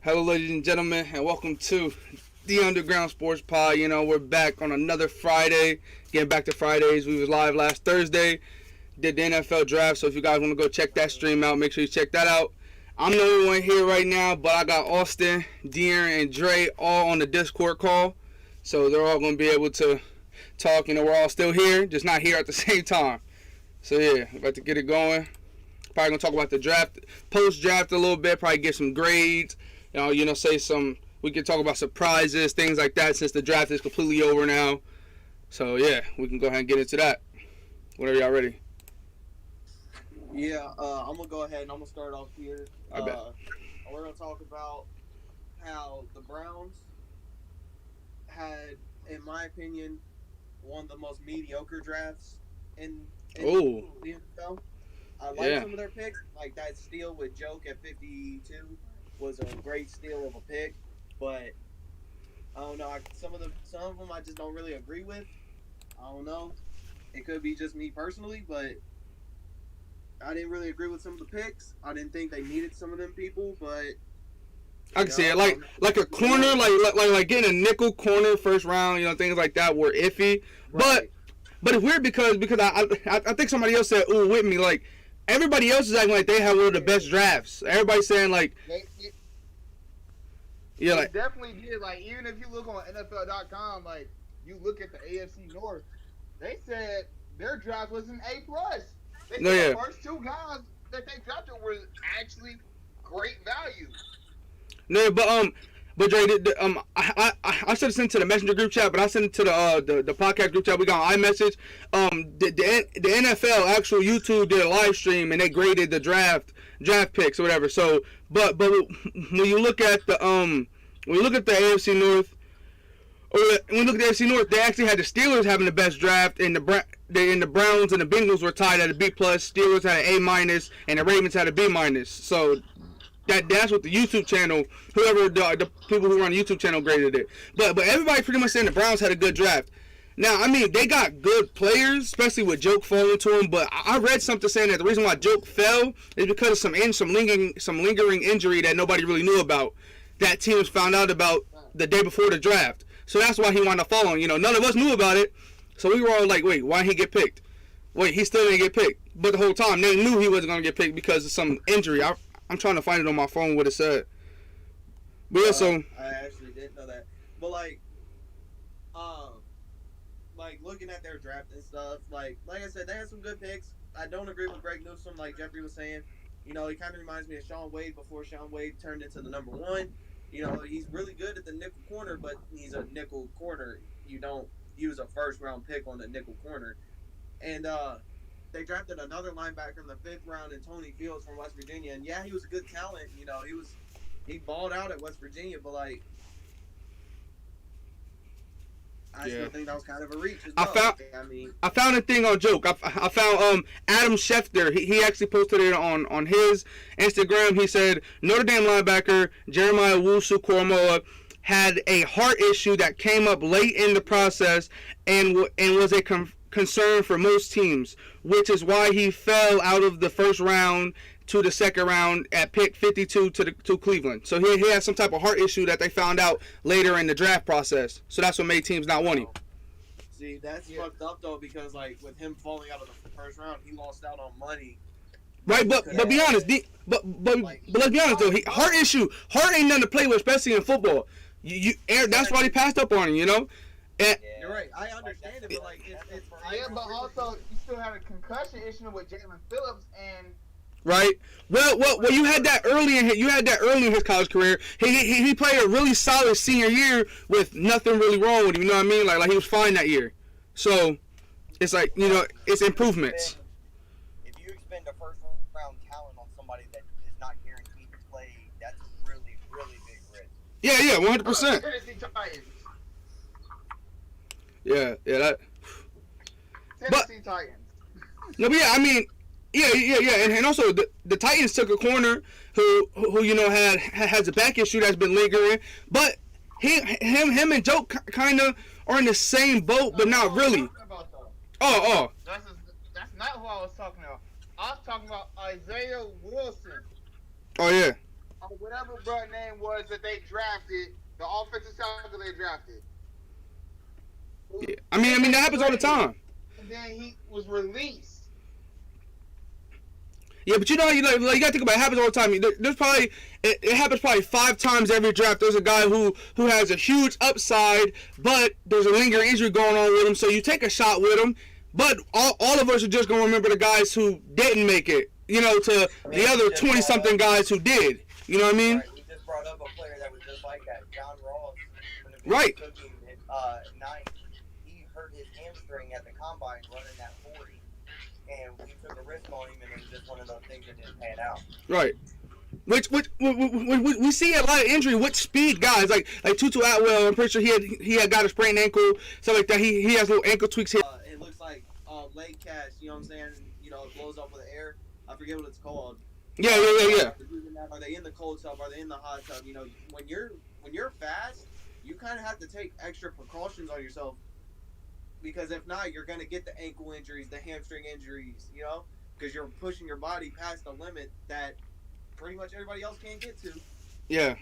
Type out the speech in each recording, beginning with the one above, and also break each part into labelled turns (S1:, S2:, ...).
S1: Hello, ladies and gentlemen, and welcome to the Underground Sports Pod. You know, we're back on another Friday. Getting back to Fridays. We was live last Thursday. Did the NFL draft, so if you guys want to go check that stream out, make sure you check that out. I'm the only one here right now, but I got Austin, De'Aaron, and Dre all on the Discord call. So they're all going to be able to talk. You know, we're all still here, just not here at the same time. So yeah, about to get it going. Probably going to talk about the draft, post-draft a little bit, probably get some grades. Say some. We can talk about surprises, things like that, since the draft is completely over now. So yeah, we can go ahead and get into that. Whenever y'all ready.
S2: Yeah, I'm gonna go ahead and I'm gonna start off here.
S1: I bet.
S2: We're gonna talk about how the Browns had, in my opinion, one of the most mediocre drafts in the NFL. I like some of their picks, like that steal with Joke at 52. Was a great steal of a pick, but I don't know. Some of them I just don't really agree with. I don't know. It could be just me personally, but I didn't really agree with some of the picks. I didn't think they needed some of them people, but
S1: I can see it like a corner, like getting a nickel corner first round. Things like that were iffy, right. But it's weird because I think somebody else said ooh with me like. Everybody else is acting like they have one of the best drafts. Everybody's saying like,
S3: they definitely did. Like even if you look on NFL.com, like you look at the AFC North, they said their draft was an A+. They said the first two guys that they drafted were actually great value.
S1: No, but Dre, I should have sent it to the messenger group chat, but I sent it to the podcast group chat we got on iMessage. The NFL actual YouTube did a live stream and they graded the draft picks or whatever. So, but when you look at the AFC North, they actually had the Steelers having the best draft, and the Browns and the Bengals were tied at a B+. Steelers had an A-, and the Ravens had a B-. So. That's what the YouTube channel, whoever the people who run the YouTube channel graded it. But everybody pretty much saying the Browns had a good draft. Now, I mean, they got good players, especially with Joke falling to him. But I read something saying that the reason why Joke fell is because of some lingering injury that nobody really knew about. That teams found out about the day before the draft. So that's why he wound up falling. None of us knew about it. So we were all like, wait, why didn't he get picked? Wait, he still didn't get picked. But the whole time, they knew he wasn't going to get picked because of some injury. I'm trying to find it on my phone what it said. But yeah, so
S2: I actually didn't know that. But like looking at their draft and stuff, like I said, they had some good picks. I don't agree with Greg Newsome, like Jeffrey was saying. He kind of reminds me of Shaun Wade before Shaun Wade turned into the number one. He's really good at the nickel corner, but he's a nickel corner. You don't use a first round pick on a nickel corner. And they drafted another linebacker in the 5th round, in Tony Fields from West Virginia. And yeah, he was a good talent. He balled out at West Virginia, but I still think that was kind of a reach as well.
S1: I found a thing on Joke. I found Adam Schefter. He actually posted it on his Instagram. He said Notre Dame linebacker Jeremiah Owusu-Koramoah had a heart issue that came up late in the process and was a concern for most teams, which is why he fell out of the first round to the second round at pick 52 to Cleveland. So he had some type of heart issue that they found out later in the draft process. So that's what made teams not want him.
S2: See, that's fucked up though, because with him falling out of the first round, he lost out on money.
S1: Right, but be honest, but let's be honest though, heart ain't nothing to play with, especially in football. That's why they passed up on him, And,
S2: you're right. I understand it, but it's
S3: but also you still have a concussion issue with Jalen Phillips and.
S1: Right. Well, you had that early in his college career. He played a really solid senior year with nothing really wrong with him. You know what I mean? Like he was fine that year. So it's like it's improvements.
S4: If you expend a first round talent on somebody that is not guaranteed to play, that's a really, really big risk.
S1: Yeah, 100%. Yeah, that.
S3: Tennessee Titans.
S1: No, but yeah, I mean, yeah, and also the Titans took a corner who has a back issue that's been lingering, but him and Joe kind of are in the same boat, but not really. Oh.
S3: That's not who I was talking about. I was talking about Isaiah Wilson.
S1: Oh yeah.
S3: whatever bro name was that they drafted, the offensive tackle they drafted.
S1: Yeah. I mean that happens all the time.
S3: And then he was released.
S1: Yeah, but you know, you gotta think about it. It happens all the time. There's probably it happens probably 5 times every draft. There's a guy who has a huge upside, but there's a lingering injury going on with him. So you take a shot with him, but all of us are just gonna remember the guys who didn't make it. You know, to the other 20-something guys who did. You know what I mean?
S4: Right, we just brought up a player that was just like that, John Ross.
S1: Right.
S4: Took him at 9. He hurt his hamstring at the combine running that 40. And we took a risk on him, and it was just one of those things that didn't pan out.
S1: Right. Which we see a lot of injury with speed guys like Tutu Atwell. I'm pretty sure he had got a sprained ankle, stuff like that. He has little ankle tweaks here.
S2: It looks like leg cast. You know what I'm saying? You know, it blows up with the air. I forget what it's called.
S1: Yeah.
S2: Are they in the cold tub? Are they in the hot tub? You know, when you're fast, you kind of have to take extra precautions on yourself. Because if not, you're going to get the ankle injuries, the hamstring injuries, you know? Because you're pushing your body past the limit that pretty much everybody else can't get to.
S1: Yeah.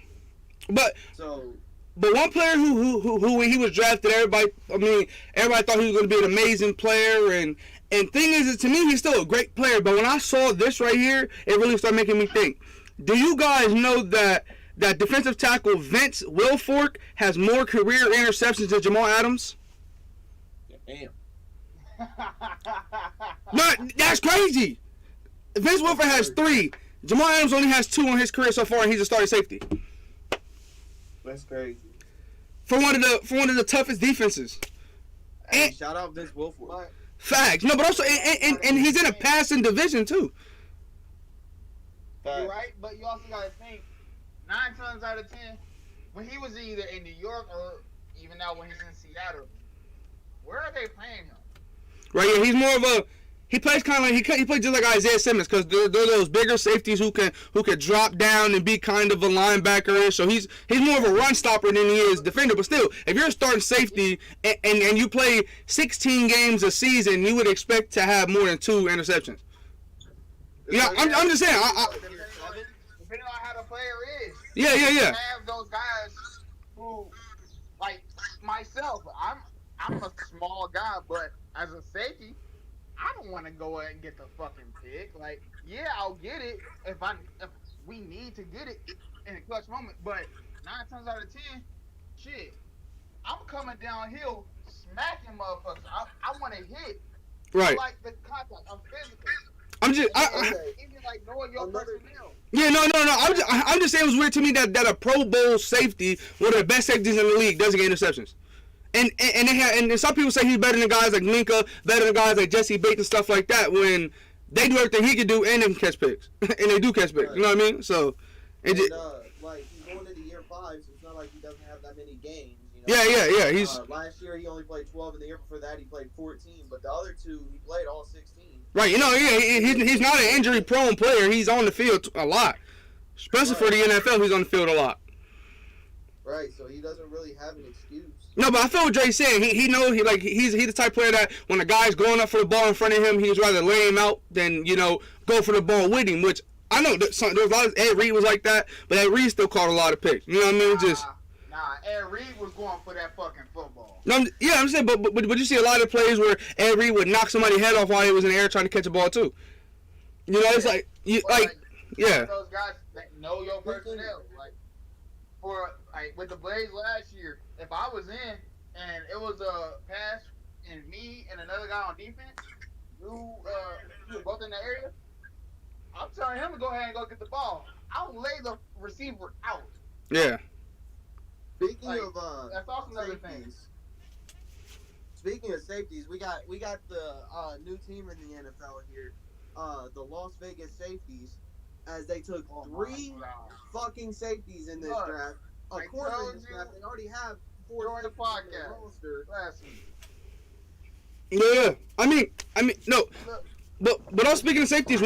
S1: But
S2: So,
S1: one player who when he was drafted, everybody thought he was going to be an amazing player. And thing is, to me, he's still a great player. But when I saw this right here, it really started making me think. Do you guys know that defensive tackle Vince Wilfork has more career interceptions than Jamal Adams?
S2: damn.
S1: No, that's crazy. Vince Wilfork has 3. Jamal Adams only has 2 on his career so far, and he's a starting safety
S2: That's crazy.
S1: for one of the toughest defenses.
S2: Hey,
S1: And-
S2: shout out Vince Wilfork.
S3: But
S1: Facts. No, but also, and he's in a passing division too.
S3: you're right, but you also got to think 9 times out of 10, when he was either in New York or even now when he's in Seattle, where are they playing him?
S1: Right. Yeah, he's more of a. He plays kind of like he plays just like Isaiah Simmons because they're those bigger safeties who can drop down and be kind of a linebacker. So he's more of a run stopper than he is defender. But still, if you're a starting safety and you play 16 games a season, you would expect to have more than 2 interceptions. Yeah, I'm just saying.
S3: Depending on how the player is.
S1: Yeah.
S3: You have those guys who, like myself, I'm a small guy, but as a safety, I don't want to go ahead and get the fucking pick. Like, yeah, I'll get it if we need to get it in a clutch moment. But 9 times out of 10, shit, I'm coming downhill, smacking motherfuckers. I want to hit.
S1: Right.
S3: I like the contact. I'm physical.
S1: I'm just.
S3: Even like knowing your personnel.
S1: Yeah, no. I'm just saying it was weird to me that a Pro Bowl safety, one of the best safeties in the league, doesn't get interceptions. And some people say he's better than guys like Minka, better than guys like Jesse Bates and stuff like that. When they do everything he can do, and they can catch picks, and they do catch picks.
S2: Right.
S1: You know what I mean? So,
S2: Like he's going into year 5, so it's not like he doesn't have that many games. You know?
S1: yeah. He's
S2: last year he only played 12, and the year before that he played 14. But the other 2 he played all 16.
S1: right. You know, he's not an injury prone player. He's on the field a lot, especially for the NFL. He's on the field a lot.
S2: Right, so he doesn't really have an excuse.
S1: No, but I feel what Dre's saying. He's the type of player that when a guy's going up for the ball in front of him, he'd rather lay him out than go for the ball with him. Which I know there's a lot of Ed Reed was like that, but Ed Reed still caught a lot of picks. You know what I mean?
S3: Ed Reed was going for that fucking football.
S1: No, I'm saying, but you see a lot of plays where Ed Reed would knock somebody's head off while he was in the air trying to catch a ball too. You know, it's yeah.
S3: Those guys that know your personnel, with the Blades last year, if I was in and it was a pass and me and another guy on defense, who were both in the area, I'm telling him to go ahead and go get the ball. I'll lay the receiver out.
S1: Yeah.
S2: Speaking of
S3: that's also another thing.
S2: Speaking of safeties, we got the new team in the NFL here, the Las Vegas Safeties, as they took 3 fucking safeties in this draft. Of course, in this draft, they already have 4
S3: During the
S2: safeties in their
S3: podcast
S2: roster.
S3: last week.
S1: Yeah. I mean, no. But I'm speaking of safeties.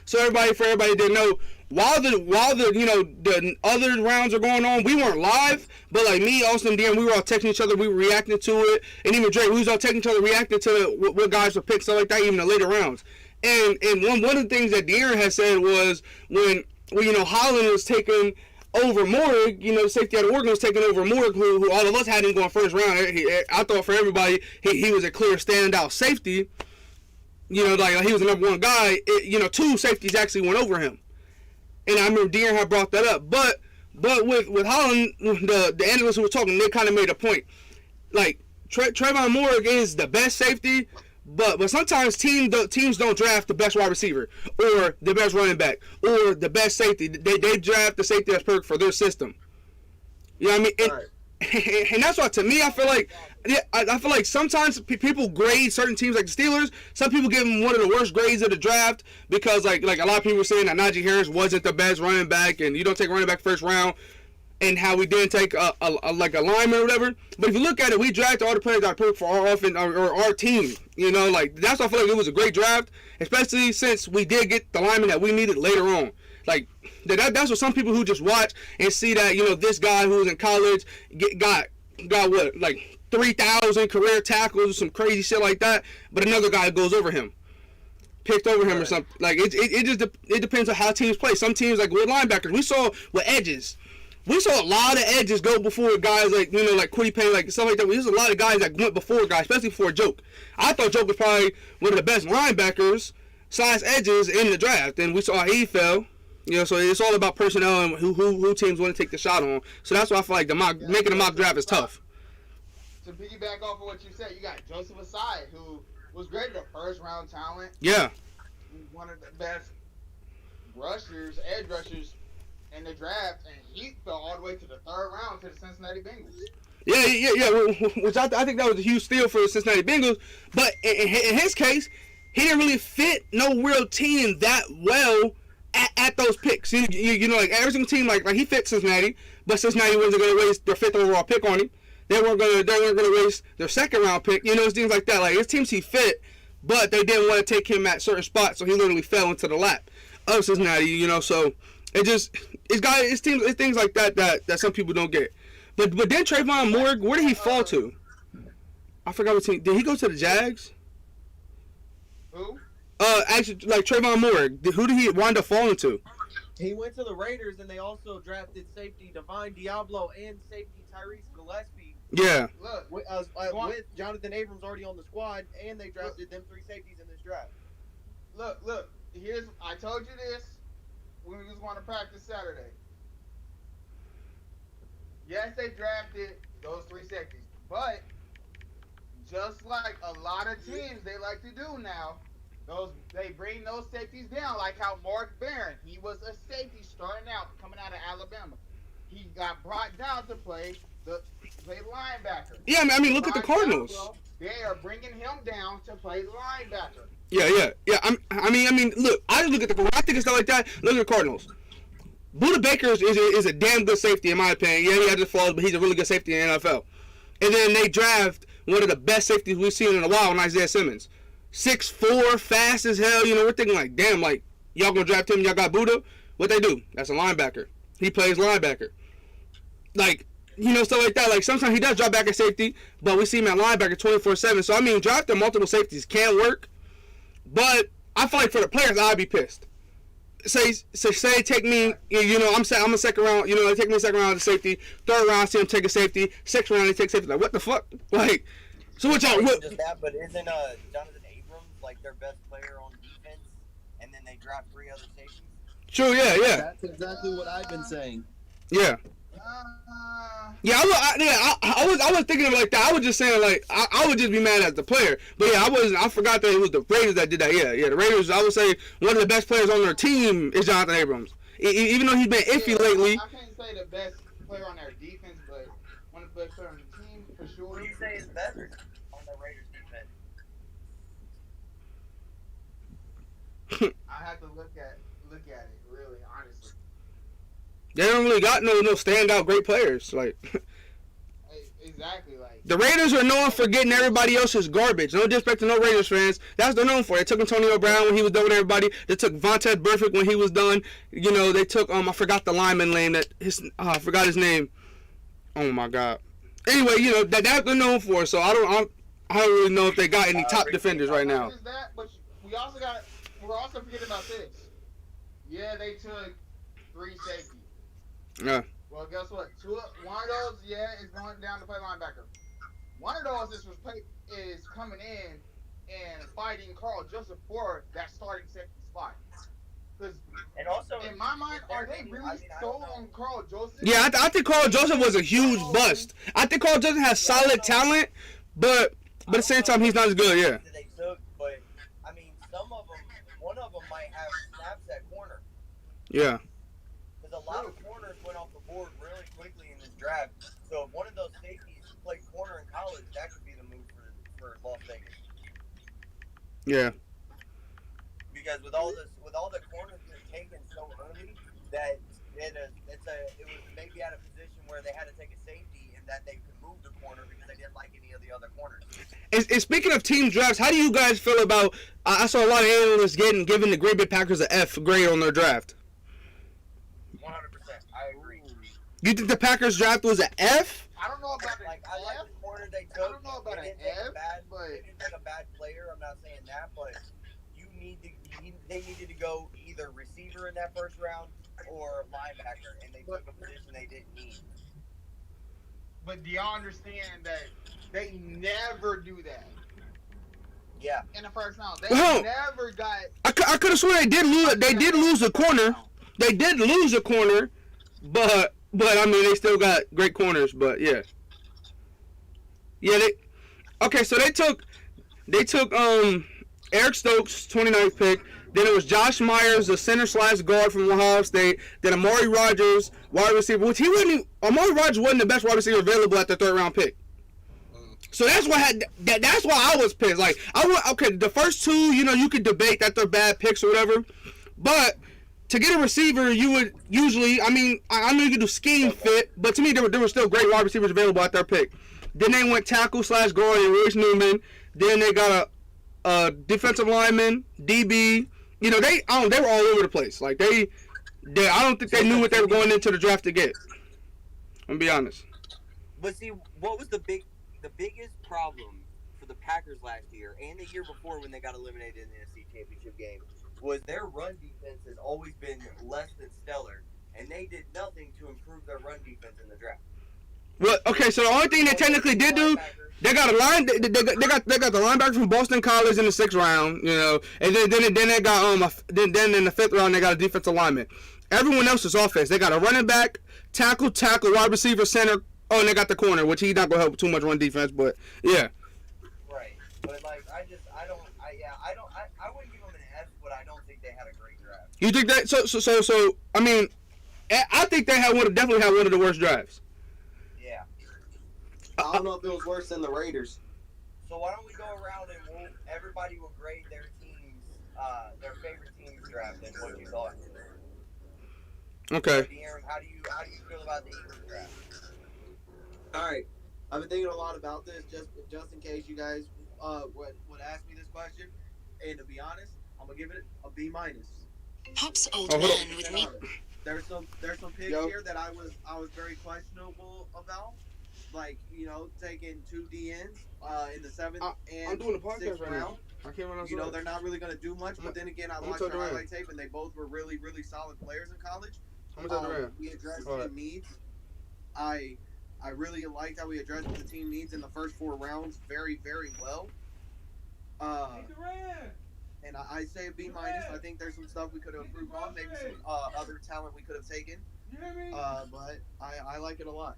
S1: So everybody didn't know. While the other rounds are going on, we weren't live, but like me, Austin, and Darren, we were all texting each other, we were reacting to it, and even Drake, we was all texting each other, reacting to what guys were picked, stuff like that, even the later rounds. And one of the things that Darren had said was when Holland was taking over Morg, the safety out of Oregon was taking over Morg, who all of us had him going first round. I thought for everybody, he was a clear standout safety. Like he was the number one guy. 2 safeties actually went over him. And I remember De'Aaron had brought that up. But with Holland, the analysts who were talking, they kind of made a point. Like, Trayvon Morg is the best safety, but sometimes teams don't draft the best wide receiver or the best running back or the best safety. They draft the safety that's perfect for their system. You know what I mean? And that's why, to me, I feel like sometimes people grade certain teams like the Steelers. Some people give them one of the worst grades of the draft because like a lot of people were saying that Najee Harris wasn't the best running back, and you don't take a running back first round, and how we didn't take a lineman or whatever. But if you look at it, we drafted all the players that are perfect for our offense or our team. Like that's why I feel like it was a great draft, especially since we did get the lineman that we needed later on. Like that's what some people who just watch and see that this guy who was in college got what, like 3,000 career tackles or some crazy shit like that, but another guy goes over him, picked over him or something. Like it depends on how teams play. Some teams, like with linebackers, we saw with edges. We saw a lot of edges go before guys like like Kwity Paye, like stuff like that. There's a lot of guys that went before guys, especially before Joke. I thought Joke was probably one of the best linebackers / edges in the draft, and we saw how he fell. So it's all about personnel and who teams want to take the shot on. So that's why I feel like making a mock draft is tough.
S3: To piggyback off of what you said, you got Joseph Asai, who was graded a first-round talent.
S1: Yeah.
S3: One of the best edge rushers in the draft, and he fell all the way to the 3rd round to the Cincinnati Bengals.
S1: Yeah. Which I think that was a huge steal for the Cincinnati Bengals. But in his case, he didn't really fit no real team that well at those picks. Like every single team, like he fit Cincinnati, but Cincinnati wasn't going to waste their 5th overall pick on him. They weren't going to waste their 2nd round pick. Things like that. Like his teams he fit, but they didn't want to take him at certain spots, so he literally fell into the lap of Cincinnati. So it's things like that some people don't get. But then Trayvon Morg, where did he fall to? I forgot what team. Did he go to the Jags?
S3: Who?
S1: Actually, like Trayvon Morg, who did he wind up falling to?
S2: He went to the Raiders, and they also drafted safety Divine Diablo and safety Tyrese Gillespie.
S1: Yeah.
S3: Look,
S2: With Jonathan Abrams already on the squad, and they drafted them 3 safeties in this draft.
S3: Look. I told you this when we was going to practice Saturday. Yes, they drafted those 3 safeties, but just like a lot of teams they like to do now, they bring those safeties down, like how Mark Barron, he was a safety starting out, coming out of Alabama. He got brought down to play linebacker.
S1: Yeah, I mean, look at the Cardinals.
S3: They are bringing him down to play linebacker.
S1: Yeah. I mean, look, I just look at when I think of stuff like that. Look at the Cardinals. Budda Baker is a damn good safety in my opinion. Yeah, he has his flaws, but he's a really good safety in the NFL. And then they draft one of the best safeties we've seen in a while, Isaiah Simmons. 6'4", fast as hell. We're thinking like, damn, like y'all gonna draft him? Y'all got Budda? What they do? That's a linebacker. He plays linebacker. Like, stuff like that. Like sometimes he does drop back at safety, but we see him at linebacker 24/7. So I mean, drafting multiple safeties can work, but I feel like for the players, I'd be pissed. Say take me, I'm a 2nd round, they take me 2nd round to safety, 3rd round, see him take a safety, 6th round, they take safety. Like, what the fuck? Like, so what y'all? What?
S4: Just that, but isn't Jonathan Abrams like their best player on defense, and then they draft 3 other safeties?
S1: True, yeah.
S5: That's exactly what I've been saying.
S1: Yeah. I was thinking of it like that. I was just saying like I would just be mad at the player. But yeah, I forgot that it was the Raiders that did that. Yeah. The Raiders. I would say one of the best players on their team is Jonathan Abrams. Even though he's been iffy lately.
S3: I can't say the best player on their defense, but one of the best players on the team for sure.
S4: Who do you say is better on the Raiders defense?
S3: I have to look at it really honestly.
S1: They don't really got no standout great players. Like
S3: exactly, like
S1: the Raiders are known for getting everybody else's garbage. No disrespect to no Raiders fans. That's what they're known for. They took Antonio Brown when he was done with everybody. They took Vontaze Burfict when he was done. They took I forgot the lineman name I forgot his name. Oh my god. Anyway, that they're known for. So I don't really know if they got any top defenders right now.
S3: Not just that, but we're also forgetting about this. Yeah, they took 3 safeties.
S1: Yeah.
S3: Well, guess what? One of those, is going down to play linebacker. One of those is coming in and fighting Carl Joseph for that starting safety spot. Because
S4: And also,
S3: in my mind, are they really sold on Carl Joseph?
S1: Yeah, I think Carl Joseph was a huge bust. I think Carl Joseph has solid talent, but at the same time, he's not as good. Yeah.
S4: They took, but I mean, some of them, one of them might have snaps at corner.
S1: Yeah.
S4: Because a lot of corners went off the board really quickly in this draft. So if one of those safeties played corner in college, that could be the move for Las Vegas.
S1: Yeah.
S4: Because with all the corners they're taken so early, that it was maybe at a position where they had to take a safety and that they could move the corner because they didn't like any of the other corners.
S1: And speaking of team drafts, how do you guys feel about? I saw a lot of analysts giving the Green Bay Packers an F grade on their draft.
S4: 100%, I agree.
S1: You think the Packers draft was an F?
S3: I don't know about
S4: Like I like the corner they took.
S3: I don't know about
S4: They
S3: an
S4: didn't take
S3: F,
S4: but they didn't take a bad player. I'm not saying that, but they needed to go either receiver in that first round or linebacker, and they took a position they didn't need.
S3: But do y'all understand that they never do that
S4: Yeah.
S3: in the first round? They
S1: Well,
S3: never got.
S1: I could have sworn they did lose. They did lose a corner. They did lose a corner, but I mean they still got great corners. But yeah. Okay, so they took Eric Stokes, 29th pick. Then it was Josh Myers, the center/guard from Ohio State. Then Amari Rodgers, wide receiver, which Amari Rodgers wasn't the best wide receiver available at the 3rd round pick. So that's why that's why I was pissed. Like the first 2, you could debate that they're bad picks or whatever, but to get a receiver, you would usually, I know you could do scheme fit, but to me there were still great wide receivers available at their pick. Then they went tackle/guard and Royce Newman. Then they got a defensive lineman, DB. They were all over the place. Like I don't think they knew what they were going into the draft to get. I'm gonna be honest.
S6: But see, what was the biggest problem for the Packers last year and the year before when they got eliminated in the NFC Championship game was their run defense has always been less than stellar, and they did nothing to improve their run defense in the draft.
S1: Well, okay, so the only thing they technically did do, they got a line. They got the linebacker from Boston College in the 6th round, and then they got then in the 5th round they got a defensive lineman. Everyone else is offense. They got a running back, tackle, wide receiver, center. Oh, and they got the corner, which he's not gonna help too much run defense, but yeah.
S4: Right, but like I wouldn't give them an F, but I don't think they had a great draft.
S1: You think that? So I mean, I think they definitely had one of the worst drafts.
S4: Yeah.
S5: I don't know if it was worse than the Raiders.
S4: So why don't we go around and everybody will grade their teams, their favorite teams draft and what you thought.
S1: Okay.
S4: Aaron, how do you feel about the Eagles draft?
S5: All right, I've been thinking a lot about this just in case you guys would ask me this question, and to be honest, I'm gonna give it a B-.
S7: Pops old man with me.
S5: There's some picks here that I was very questionable about, like taking 2 DNs in the 7th and 6th round.
S1: I can't remember.
S5: They're not really gonna do much, but then again, I watched their highlight tape, and they both were really, really solid players in college. We addressed team needs. I really liked how we addressed the team needs in the first 4 rounds very, very well. And I say a B-. I think there's some stuff we could have improved on, maybe some other talent we could have taken. But I like it a lot.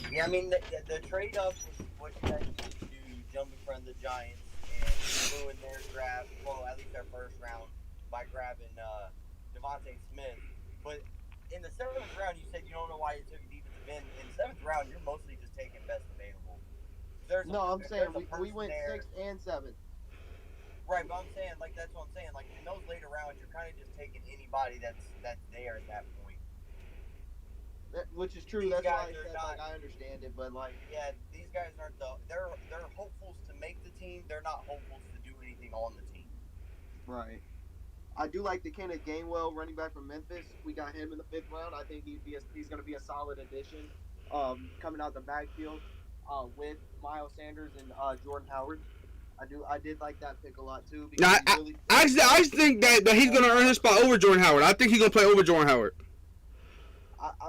S4: Yeah, I mean the trade up was what you guys need to do. You jump in front of the Giants and ruin their draft. Well, at least their first round by grabbing Devontae Smith. But in the 7th round, you said you don't know why you took a defensive end. In the 7th round, you're mostly just taking best available.
S5: I'm saying we went 6th and 7th.
S4: Right, but I'm saying that's what I'm saying. Like in those later rounds, you're kind of just taking anybody that's there at that point.
S5: Which is true.
S4: These
S5: That's why I
S4: guys are
S5: said
S4: not-
S5: I understand it, but
S4: Yeah, these guys aren't they're hopefuls to make the team. They're not hopefuls to do anything on the team.
S5: right. I do like the Kenneth Gainwell running back from Memphis. We got him in the 5th round. I think he's going to be a solid addition, coming out the backfield with Miles Sanders and Jordan Howard. I did like that pick a lot too.
S1: Now, I just think that he's gonna earn his spot over Jordan Howard. I think he's gonna play over Jordan Howard.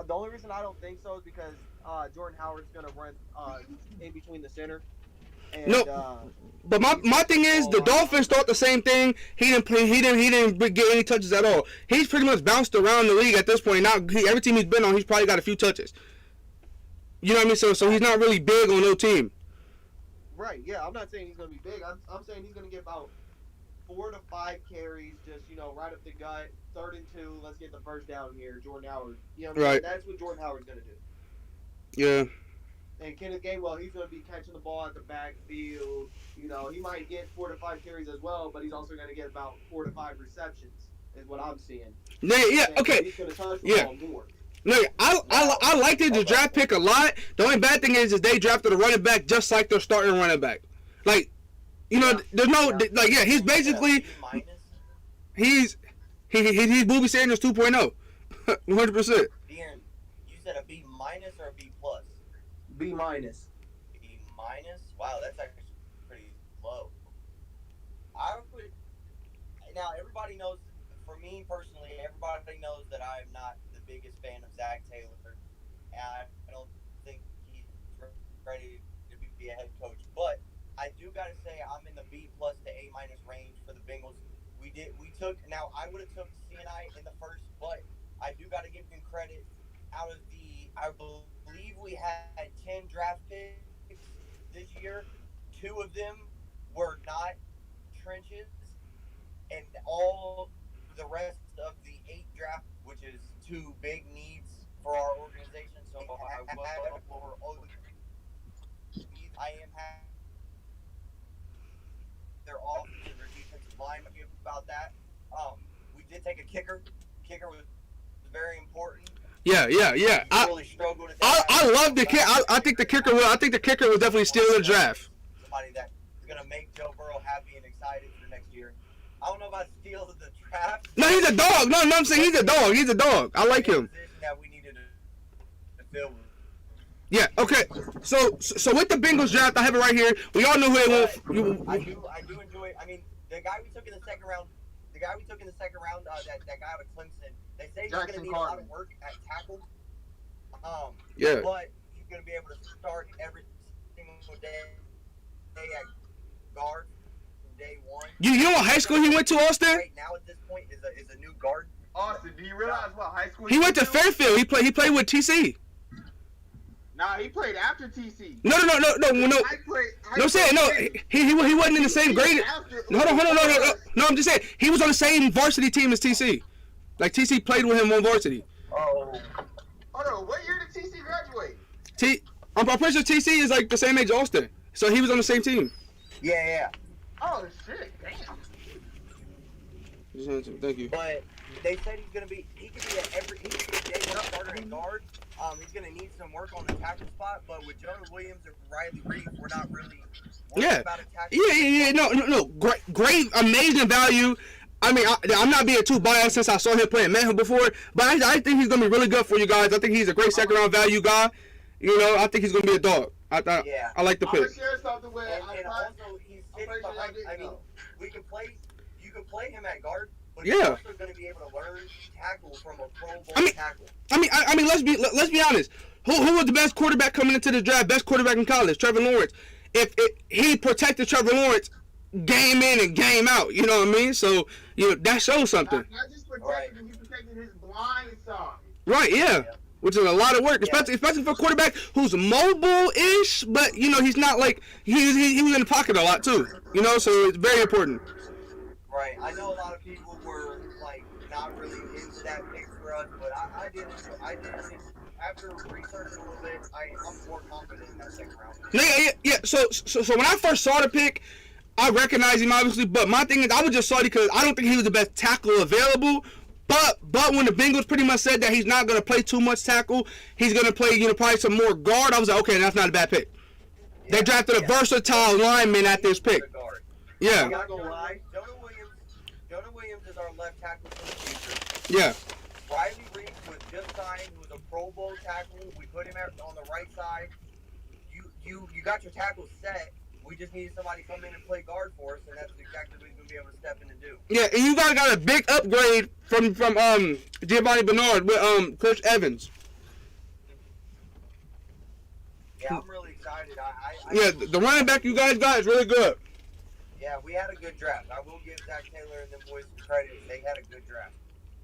S5: The only reason I don't think so is because Jordan Howard's gonna run in between the center. And,
S1: No, but my thing is the Dolphins thought the same thing. He didn't play. He didn't get any touches at all. He's pretty much bounced around the league at this point. Now every team he's been on, he's probably got a few touches. You know what I mean? So he's not really big on no team.
S5: Right. Yeah. I'm not saying he's gonna be big. I'm saying he's gonna get about 4 to 5 carries, just right up the gut. 3rd and 2. Let's get the first down here. Jordan Howard. You know what I mean?
S1: Right.
S5: That's what Jordan Howard's gonna do.
S1: Yeah.
S5: And Kenneth Gainwell, he's going to be catching the ball at the backfield. He might get 4 to 5 carries as well, but he's also going to get about 4 to 5 receptions, is what I'm seeing.
S1: Yeah.
S5: And
S1: Okay.
S5: he's going to touch the ball more.
S1: No, I liked the draft pick a lot. The only bad thing is they drafted a running back just like their starting running back. Like, there's no he's basically he's Booby Sanders 2.0, 100%.
S6: De'Aaron, you said a B minus or a B plus?
S5: B minus.
S6: B minus? Wow, that's actually pretty low. I would. Now everybody knows. For me personally, everybody knows that I'm not the biggest fan of Zach Taylor, and I don't think he's ready to be a head coach. But I do gotta say I'm in the B plus to A minus range for the Bengals. Now I would have took CNI in the first, but I do gotta give him credit. Out of I believe we had 10 draft picks this year. 2 of them were not trenches, and all the rest of the 8 draft, which is 2 big needs for our organization. So I am happy their offensive or defensive line about that. We did take a kicker. Kicker was very important.
S1: Yeah. I love the kicker. I think the kicker will. I think the kicker will definitely steal the draft.
S6: Somebody that is gonna make Joe Burrow happy and excited for next year. I don't know about steal the draft.
S1: No, he's a dog. No, I'm saying he's a dog. He's a dog. I like him.
S6: That we needed to fill.
S1: Yeah. Okay. So with the Bengals draft, I have it right here. We all know who they want.
S6: I do enjoy. I mean, the guy we took in the second round. That guy out of Clemson. They say he's going to need a lot of work at tackle.
S1: Yeah.
S6: But he's going to be able to start every single day at guard from day one.
S1: You know what high school he went to, Austin?
S6: Right now at this point is a new guard.
S3: Austin, do you realize what high school
S1: he went to Fairfield. He played with TC.
S3: Nah, he played after TC.
S1: No. I'm saying no. He wasn't in the same grade. No. No, I'm just saying he was on the same varsity team as TC. Like TC played with him on varsity.
S3: Oh. Hold on, what year did TC graduate?
S1: I'm pretty sure TC is like the same age as Austin, so he was on the same team.
S6: Yeah.
S3: Oh shit! Damn.
S1: Thank you.
S6: But they said he could be a starter and guard. He's gonna need some work on the tackle spot, but with Jonah Williams and Riley Reef, we're not really worried about a tackle.
S1: Yeah. No. Great, amazing value. I mean, I'm not being too biased since I saw him playing Manhunt before, but I think he's gonna be really good for you guys. I think he's a great second round value guy. I think he's gonna be a dog. I like the pick.
S3: I'm gonna share something with.
S6: And also he's sitting behind. I mean, you can play him at guard. But
S1: yeah.
S6: He's also going to be able to learn tackle from a Pro Bowl tackle.
S1: I mean, let's be honest. Who was the best quarterback coming into the draft? Best quarterback in college, Trevor Lawrence. If he protected Trevor Lawrence, game in and game out. You know what I mean? So that shows something.
S3: Not just protected him, he protected his blind side.
S1: Right. Yeah. Which is a lot of work, especially for a quarterback who's mobile-ish, but he's not like he was in the pocket a lot too. So it's very important.
S6: Right. I know a lot of people were like not really into that pick for us, but I did. After researching a little bit, I'm more confident in that second round.
S1: Yeah. So when I first saw the pick, I recognized him obviously, but my thing is I was just salty because I don't think he was the best tackle available. But when the Bengals pretty much said that he's not going to play too much tackle, he's going to play probably some more guard, I was like, okay, that's not a bad pick. Yeah, they drafted a versatile lineman at this pick. Yeah.
S6: I'm not gonna lie, Jonah Williams is our left tackle for the future.
S1: Yeah.
S6: Riley Reef was just signed, who was a Pro Bowl tackle. We put him on the right side. You got your tackle set We just needed somebody to come in and play guard for us, and that's exactly what he's gonna be able to step in and do.
S1: Yeah, and you guys got a big upgrade from Giovanni Bernard with Coach Evans.
S6: Yeah, I'm really excited.
S1: Yeah, the running back you guys got is really good.
S6: Yeah, we had a good draft. I will give Zach Taylor and them boys some credit. They had a good draft.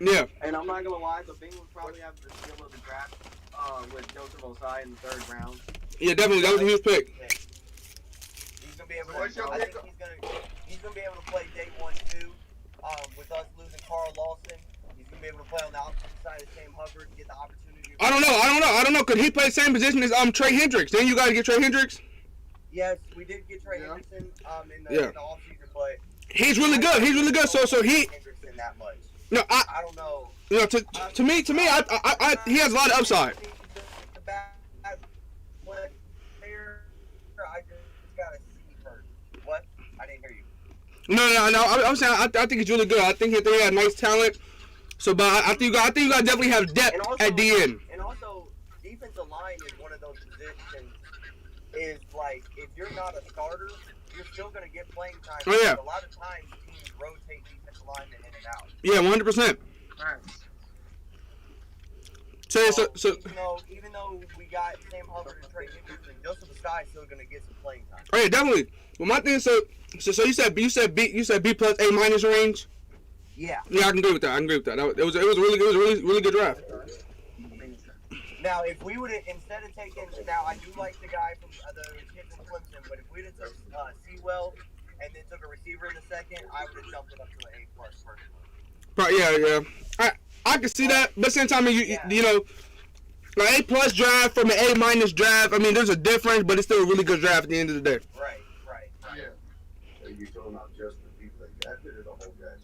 S1: Yeah.
S4: And I'm not gonna lie, the Bengals probably have the skill of the draft with Joseph Osai in the 3rd round.
S1: Yeah, definitely. That was a huge pick.
S6: He's gonna be able to. I think he's gonna be able to play day 1 too. With us losing Carl Lawson, he's gonna be able to play on the opposite side of Sam Hubbard and get the opportunity.
S1: I don't know. Could he play the same position as Trey Hendricks? Didn't you guys get Trey Hendricks?
S6: Yes, we did get Trey Hendrickson in the offseason, but
S1: he's really good. He's really good. So he.
S6: Hendrickson that much.
S1: No,
S6: I don't know.
S1: You know, to me, I he has a lot of upside.
S6: The bad player, I just gotta see first. What? I didn't hear you.
S1: No. I'm saying I think he's really good. I think he has nice talent. So, but I think you guys definitely have depth at the end.
S6: And also, defensive line is one of those positions. Is like if you're not a starter, you're still gonna get playing time.
S1: Oh yeah.
S6: A lot of times teams rotate defensive linemen in and out.
S1: Yeah, 100%. So
S6: even though we got Sam Hubbard and Trey Hendrickson, Joseph Osai is still gonna get some playing time.
S1: Oh yeah, definitely. Well, my thing is so you said B plus A minus range.
S6: Yeah.
S1: Yeah, I can agree with that. It was a really good draft.
S6: Now, if we would have instead of taking, now I do like the guy from the kid from Clemson, but if we'd have took Sewell and then took a receiver in the 2nd, I would have jumped it up to an A+ personally.
S1: But yeah. I can see that, but same time you know, like A+ draft from an A- draft. I mean, there's a difference, but it's still a really good draft at the end of the day.
S6: Right.
S8: Yeah. Are you talking about just the people that drafted or the whole draft?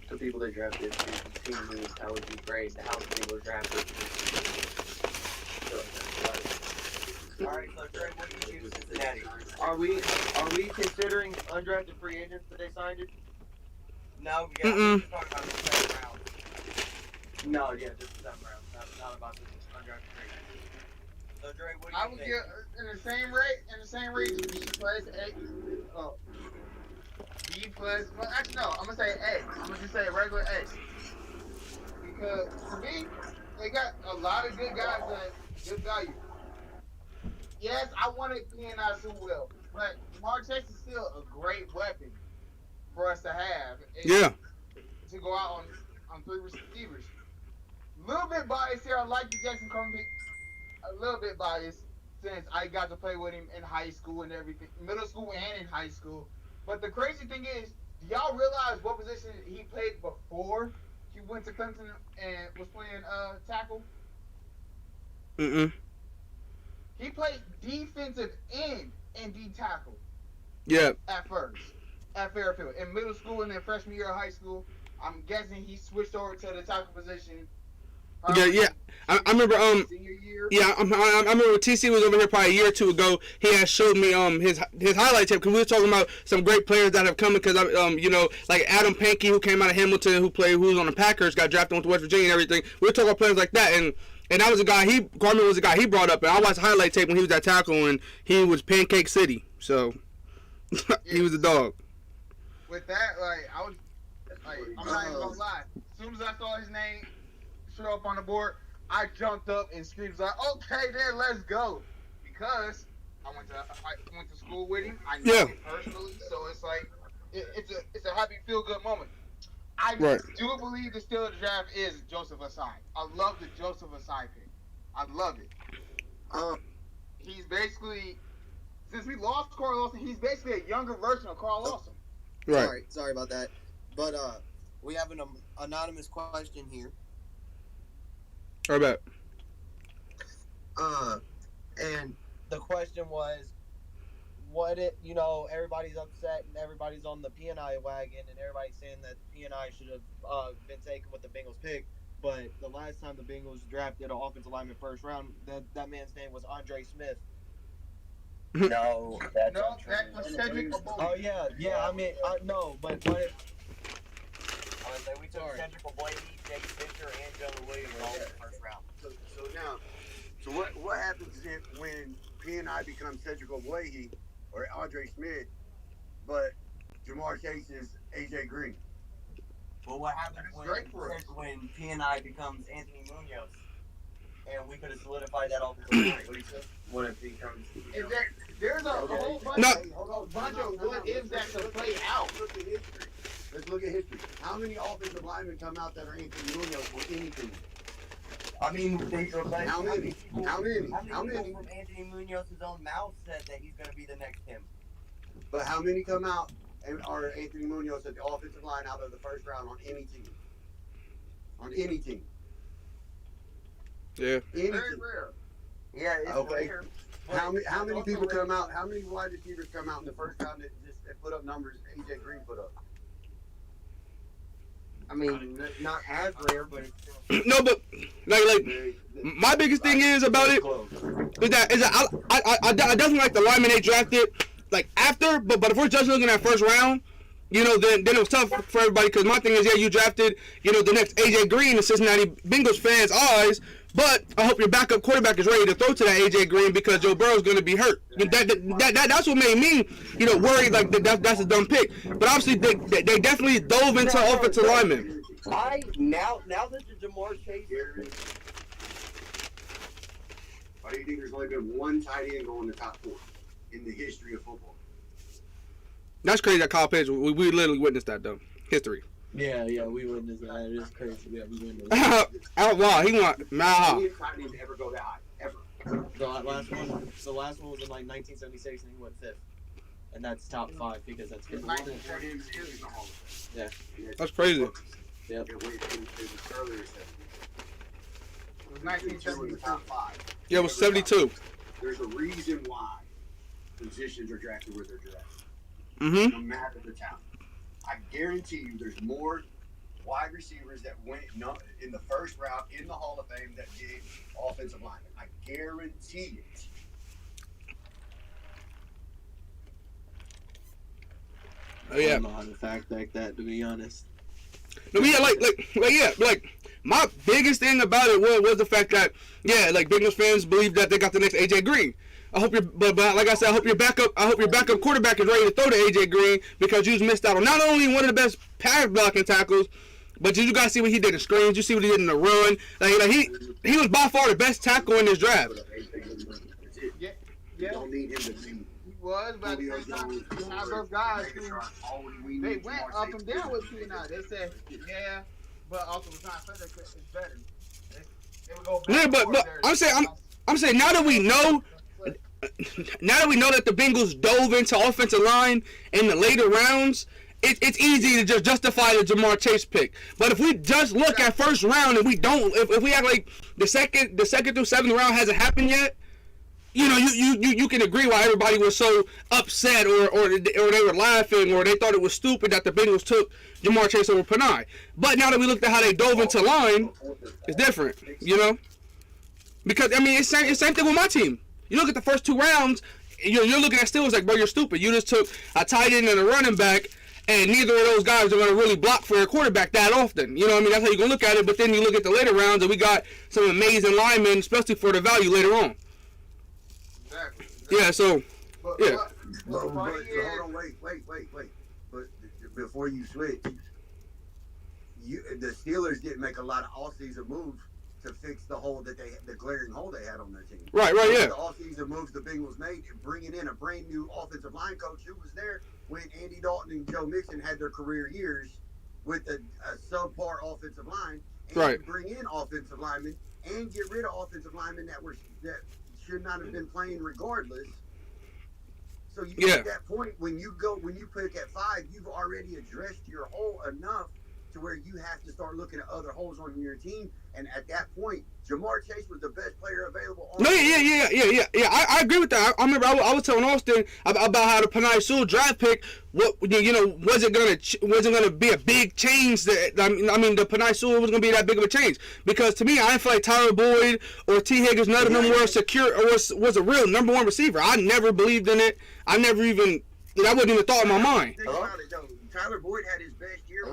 S4: The people they drafted, the team news, how would you grade how the people were drafted?
S6: Alright, so Trey, what do you give Cincinnati?
S4: Are we considering undrafted free agents that they signed it?
S6: No, we got to talk about the 7th round.
S4: No, yeah, just the 7th round. Not about the undrafted free agents.
S6: So Dre, what do you think?
S3: I would give in the same region, B plus A. Oh. B plus, well, actually no, I'm gonna say A. I'm gonna just say regular A. Because for me, they got a lot of good guys at good value. Yes, I wanted P.N.I. Sewell, but Jamar Chase is still a great weapon for us to have.
S1: Yeah.
S3: To go out on 3 receivers. A little bit biased here. I like the Jackson Carmen. A little bit biased since I got to play with him in high school and everything, middle school and in high school. But the crazy thing is, do y'all realize what position he played before he went to Clemson and was playing tackle? He played defensive end and D tackle.
S1: Yeah.
S3: At first, at Fairfield, in middle school and then freshman year of high school. I'm guessing he switched over to the tackle position.
S1: Yeah. I remember
S3: Senior year.
S1: Yeah, I remember when TC was over here probably a year or two ago. He had showed me his highlight tape because we were talking about some great players that have come because you know, like Adam Pankey, who came out of Hamilton, who was on the Packers, got drafted to West Virginia and everything. We were talking about players like that, and that was a guy Carmen was the guy he brought up, and I watched highlight tape when he was at tackle, and he was Pancake City, so he was a dog.
S3: With that, I'm not even gonna lie. As soon as I saw his name show up on the board, I jumped up and screamed like, "Okay, then let's go!" Because I went to school with him. I know him personally, so it's like it's a happy, feel good moment. I do believe the steal of the draft is Joseph Osai. I love the Joseph Osai pick. I love it. He's basically, since we lost Carl Lawson, he's basically a younger version of Carl Lawson.
S1: Right.
S5: Sorry about that. But we have an anonymous question here.
S1: All right.
S5: And
S6: The question was, everybody's upset and everybody's on the P&I wagon and everybody's saying that P&I should have been taken with the Bengals pick. But the last time the Bengals drafted an offensive lineman 1st round, that man's name was Andre Smith. No, that's not true.
S3: That was Cedric Oboye.
S6: Oh yeah. I mean, no, but I would say we took Cedric Oboye, Jake Fisher, and Jonah Williams all in the 1st round.
S8: So what happens when P&I becomes Cedric Oboye,
S9: or Andre Smith, but Jamar Chase is AJ Green.
S6: Well, what happens
S3: Great for us.
S6: when P&I becomes Anthony Munoz? And we could have solidified that offensive line. What do you say? What if he comes?
S3: There's a whole bunch, bunch of what ifs that could play out.
S9: Look at history. Let's look at history. How many offensive linemen come out that are Anthony Munoz or anything?
S6: I mean, they replaced
S9: How many? How many?
S6: How
S9: How
S6: many
S9: many?
S6: people from Anthony Munoz's own mouth said that he's going to be the next him?
S9: But how many come out and are Anthony Munoz at the offensive line out of the first round on any team? On any team.
S1: Yeah.
S9: Any
S3: Very
S9: team.
S3: rare.
S6: Yeah, it's
S9: Okay.
S6: rare.
S9: How many people come out? How many wide receivers come out in the first round that put up numbers AJ Green put up?
S6: I mean, not as rare, but it's still.
S1: No, but like my biggest thing is about it is that I definitely like the lineman they drafted like after, but if we're just looking at first round, you know, then it was tough for everybody because my thing is, yeah, you drafted, you know, the next AJ Green in Cincinnati Bengals fans' eyes, but I hope your backup quarterback is ready to throw to that AJ Green because Joe Burrow's going to be hurt. That's what made me, you know, worried like that's a dumb pick. But obviously they definitely dove into offensive linemen.
S6: Now that the Jamar Chase.
S9: Why do you think there's only been one tight end going in the top 4 in the history of football?
S1: That's crazy that Kyle Pitts, we literally witnessed that though. History.
S10: Yeah, we witnessed that. It is crazy. Yeah, we witnessed
S1: Oh wow, he went
S9: How many tight ends ever go that high? Ever.
S10: the last one. The last one was in like 1976, and he went 5th. And that's top 5 because that's good. Yeah.
S1: That's crazy.
S10: Yep.
S9: It was earlier 70s.
S3: It was 1972.
S9: Top 5.
S1: Yeah, it was 72.
S9: There's a reason why positions are drafted where they're drafted.
S1: Mm-hmm.
S9: No matter the talent. I guarantee you there's more wide receivers that went in the first round in the Hall of Fame that did offensive linemen. I guarantee it.
S1: Oh yeah.
S10: I don't know how to fact check that, to be honest.
S1: No, but yeah, like my biggest thing about it was the fact that like Bengals fans believe that they got the next AJ Green. I hope but like I said, I hope your backup quarterback is ready to throw to AJ Green because you missed out on not only one of the best pass blocking tackles, but you guys see what he did in screens. You see what he did in the run. Like he was by far the best tackle in this draft.
S3: Yeah.
S9: You don't need him to be.
S3: He was, but at the same time, you have those guys who they went up and down with P&I. They said, yeah, but also was not said that it's better. They would go back
S1: Yeah,
S3: and
S1: but
S3: forth there.
S1: I'm saying now that we know that the Bengals dove into offensive line in the later rounds, it's easy to just justify the Jamar Chase pick. But if we just look at first round and we don't, if we act like the second through 7th round hasn't happened yet, you know, you can agree why everybody was so upset or they were laughing or they thought it was stupid that the Bengals took Jamar Chase over Panay. But now that we looked at how they dove into line, it's different, you know? Because, I mean, it's same thing with my team. You look at the first 2 rounds, you're looking at Steelers like, bro, you're stupid. You just took a tight end and a running back, and neither of those guys are going to really block for a quarterback that often. You know what I mean? That's how you're going to look at it. But then you look at the later rounds, and we got some amazing linemen, especially for the value later on.
S3: Exactly.
S1: Yeah, so, yeah.
S9: But hold on, wait. But before you switch, the Steelers didn't make a lot of off-season moves to fix the glaring hole they had on their team.
S1: Right, yeah.
S9: The off-season moves the Bengals made, bringing in a brand new offensive line coach who was there when Andy Dalton and Joe Mixon had their career years with a subpar offensive line, and
S1: right.
S9: Bring in offensive linemen and get rid of offensive linemen that should not have been playing regardless. So at that point, when you pick at 5, you've already addressed your hole enough to where you have to start looking at other holes on your team. And at that point, Jamar Chase was the best player available.
S1: I agree with that. I remember I was telling Austin about how the Panay Sewell draft pick, wasn't gonna be a big change. I mean, the Panay Sewell was gonna be that big of a change because to me, I didn't feel like Tyler Boyd or T. Higgins, none of them were secure or was a real number 1 receiver. I never believed in it. I wouldn't even thought in my mind.
S9: Think about it, though. Tyler Boyd had his best year.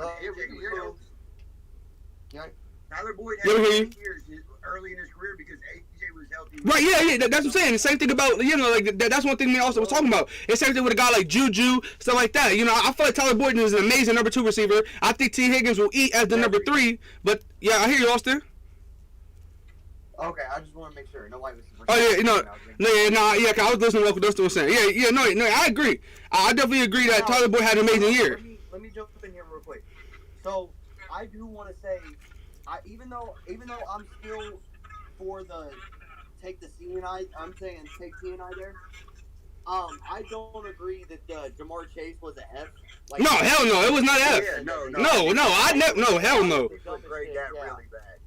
S9: Tyler Boyd
S1: Let me
S9: had
S1: hear you.
S9: 10 years early in his career because AJ was healthy.
S1: Right, yeah, that's what I'm saying. The same thing about, like, that's one thing me also was talking about. It's the same thing with a guy like Juju, stuff like that. I feel like Tyler Boyd is an amazing number 2 receiver. I think T. Higgins will eat as the number 3, but, yeah, I hear you, Austin.
S6: Okay, I just want to make sure. Nobody was.
S1: Oh, yeah, 'cause I was listening to what Dustin was saying. Yeah, no, I agree. I definitely agree that Tyler Boyd had an amazing year.
S6: Let me jump in here real quick. So, I do want to say, even though I'm still for the take the C and I, I'm saying take T and I there. I don't agree that Jamar Chase was an F. Like,
S1: No, hell no, it was not F.
S9: Yeah, no,
S1: hell no.
S9: Grade that really bad.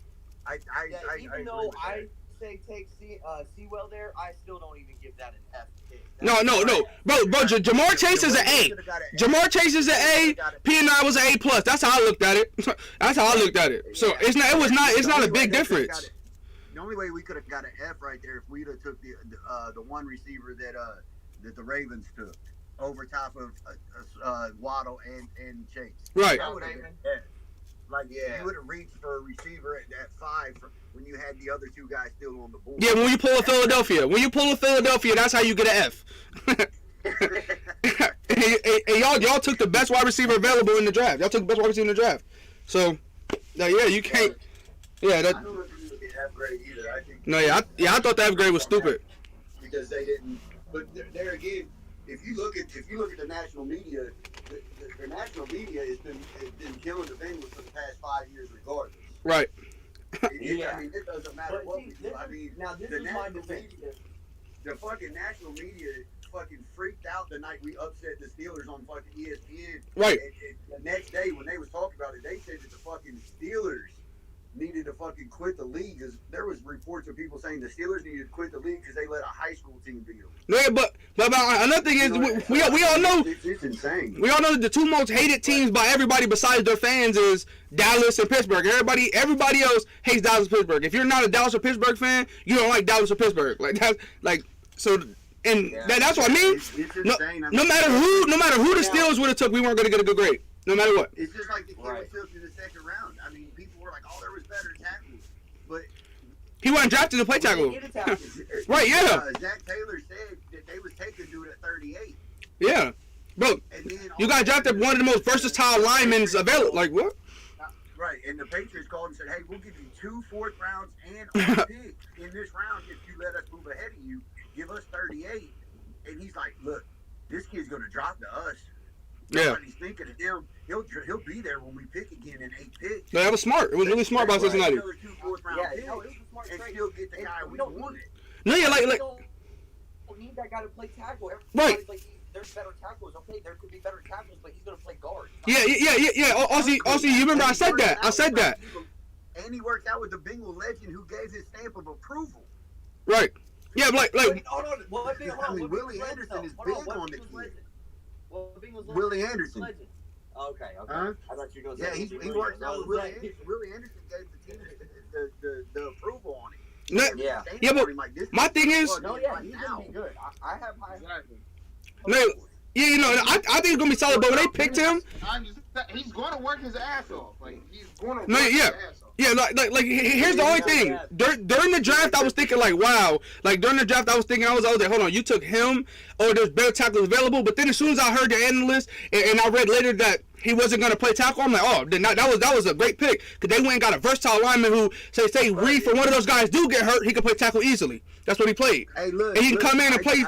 S6: Even though I say take Sewell there, I still don't even give that an F.
S1: No, bro, Jamar Chase is an A. Jamar Chase is an A. P&I was an A+. That's how I looked at it. So it's not a big difference.
S9: The only way we could have got an F right there if we'd have took the one receiver that the Ravens took over top of Waddle and Chase.
S1: Right.
S9: That would have been F. Like, you would have reached for a receiver at 5 when you had the other 2 guys still on the board.
S1: Yeah, when you pull a Philadelphia, that's how you get an F. and y'all took the best wide receiver available in the draft. Y'all took the best wide receiver in the draft. So, yeah, you can't. Yeah, that.
S9: I don't agree with the F grade either. I think.
S1: No, I thought the F grade was stupid.
S9: Because they didn't. But there again, if you look at the national media, the national media has been killing the Bengals for the past 5 years, regardless.
S1: Right.
S9: I mean, it doesn't matter what we do. I mean, the national media, the fucking national media fucking freaked out the night we upset the Steelers on fucking ESPN.
S1: Right.
S9: And the next day when they was talking about it, they said that the fucking Steelers needed to fucking quit the league because there was reports of people saying the Steelers needed to quit the league because they let a high school team beat them.
S1: Yeah, but another thing is we all know
S9: it's insane.
S1: We all know that the 2 most hated teams by everybody besides their fans is Dallas and Pittsburgh. Everybody else hates Dallas and Pittsburgh. If you're not a Dallas or Pittsburgh fan, you don't like Dallas or Pittsburgh. Like that's so. And that's what I mean.
S9: It's insane.
S1: No matter who the Steelers would have took, we weren't going to get a good grade. No matter what.
S9: It's just like the kid we took in the second round. I mean, people were like, "Oh, there was better tackles," but
S1: he wasn't drafted to play tackle. Right? Yeah.
S9: Zach Taylor said that they was taking dude at 38.
S1: Yeah, bro. You got drafted one of the most versatile linemen available. Like what?
S9: Right, and the Patriots called and said, "Hey, we'll give you 2 4th rounds and a pick in this round if you let us move ahead of you. Give us 38." And he's like, "Look, this kid's gonna drop to us. Nobody's thinking of him. He'll be there when we pick again in 8 picks."
S1: No, that was smart. It was really smart by Cincinnati.
S9: 2 4th round picks and still get the guy we wanted.
S1: No, yeah, like.
S6: We don't need that guy to play tackle.
S1: Right.
S6: Like, there's better tackles. Okay, there could be better tackles, but he's gonna play guard.
S1: Yeah. Also, you remember I said that.
S9: And he worked out with the Bengal legend who gave his stamp of approval.
S1: Right. Yeah, like.
S9: Willie Anderson is big on the kid. Willie Anderson.
S6: Okay.
S9: Huh?
S6: I thought you were going to
S9: say he worked out with Willie Anderson. Willie Anderson gave the team the approval on it.
S1: Yeah, but my thing is.
S6: He's going to be good. I have high.
S1: No, yeah, I think it's gonna be solid. But when they picked him,
S3: he's going to work his ass off. Like he's going to.
S1: No, yeah. Yeah, like here's the only thing. During the draft, I was thinking like, wow. Like during the draft, I was like, hold on, you took him, or there's better tackles available. But then as soon as I heard the analyst and I read later that he wasn't gonna play tackle, I'm like, oh, that was a great pick because they went and got a versatile lineman who say Reed, for one of those guys do get hurt, he can play tackle easily. That's what he played.
S9: Hey, look,
S1: and he can come in and play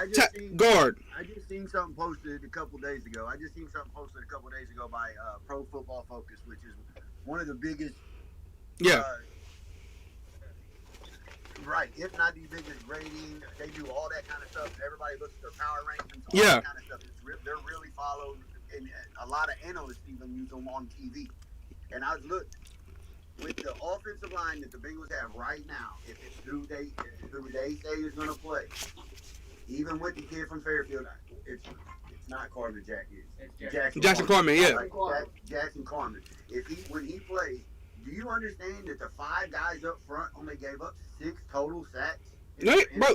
S1: guard.
S9: I just seen something posted a couple days ago. By Pro Football Focus, which is one of the biggest.
S1: Yeah.
S9: Right. If not the biggest grading, they do all that kind of stuff. Everybody looks at their power rankings. All that kind of stuff. They're really followed, and a lot of analysts even use them on TV. And I was looking with the offensive line that the Bengals have right now. If it's who they say is going to play, even with the kid from Fairfield, it's not Carmen Jackson. It's
S1: Jackson Carman, yeah.
S9: Jackson Carman. When he plays. Do you understand that the 5 guys up front only gave up 6 total sacks?
S1: No, bro.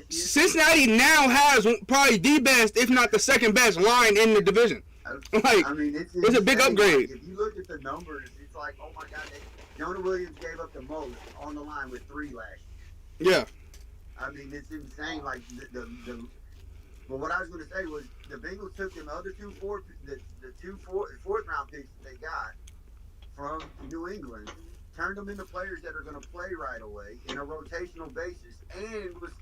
S1: Cincinnati now has probably the best, if not the second best line in the division. Like,
S9: I mean,
S1: it's a big upgrade.
S9: Like, if you look at the numbers, it's like, oh my God, Jonah Williams gave up the most on the line with 3 last
S1: Yeah.
S9: year. I mean, it's insane. Like but what I was going to say was the Bengals took them other two fourth round picks that they got from New England, turned them into players that are going to play right away in a rotational basis, and was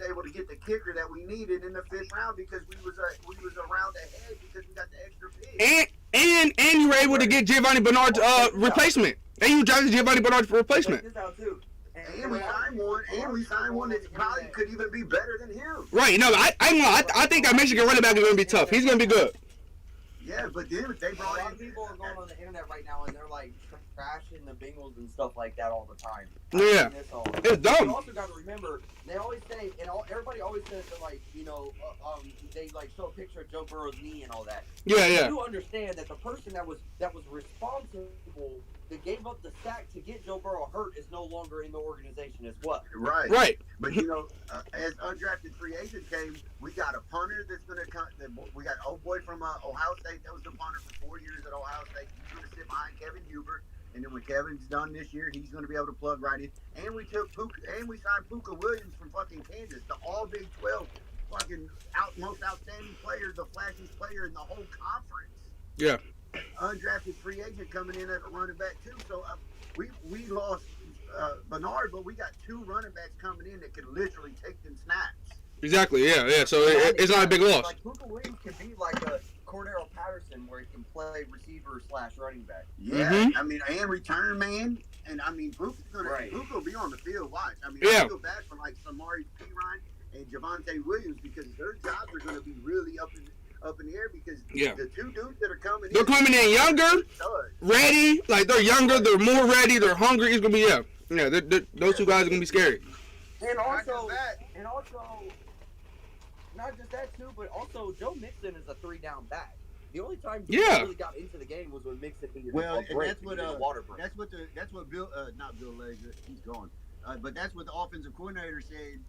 S9: able to get the kicker that we needed in the 5th round because we was a round ahead because we got the extra pick.
S1: And you were able to get Giovanni Bernard's replacement. And you drafted Giovanni Bernard's replacement.
S9: And we signed one that probably could even be better than him.
S1: Right. No, I think that Michigan running back is going to be tough. He's going to be good.
S9: Yeah, but then they
S6: A
S9: brought
S6: lot
S9: in.
S6: of people are going on the internet right now and they're like trashing the Bengals and stuff like that all the time.
S1: Yeah. It's dumb.
S6: You also got to remember, they always say, and everybody always says that, like, you know, they like show a picture of Joe Burrow's knee and all that.
S1: Yeah, yeah.
S6: You understand that the person that was responsible, that gave up the sack to get Joe Burrow hurt, is no longer in the organization as well.
S9: Right.
S1: Right.
S9: But, you know, as undrafted free agent came, we got a punter that's going to come. We got old boy from Ohio State that was the punter for 4 years at Ohio State. He's going to sit behind Kevin Huber. And then when Kevin's done this year, he's going to be able to plug right in. And we signed Puka Williams from fucking Kansas, the all Big 12 fucking most outstanding player, the flashiest player in the whole conference.
S1: Yeah.
S9: Undrafted free agent coming in at a running back too. So we lost Bernard, but we got 2 running backs coming in that can literally take them snaps.
S1: Exactly. Yeah. Yeah. So it's not a big loss.
S6: Like Puka Williams can be like a Cordero Patterson, where he can play receiver / running back.
S9: Yeah,
S1: Mm-hmm.
S9: I mean, and return man, and I mean, Puka
S6: Right.
S9: will be on the field. Watch, I mean,
S1: Yeah.
S9: I feel bad for like Samari Pirine and Javonte Williams because their jobs are going to be really up in the air because the 2 dudes that are coming
S1: They're coming in younger, ready. Like they're younger, they're more ready, they're hungry. It's gonna be those 2 guys are gonna be scary.
S6: And also, not just that too, but also Joe Mixon is a 3-down back. The only time he really got into the game was when Mixon needed a break.
S9: That's what Bill, not Bill Legger, he's gone. But that's what the offensive coordinator said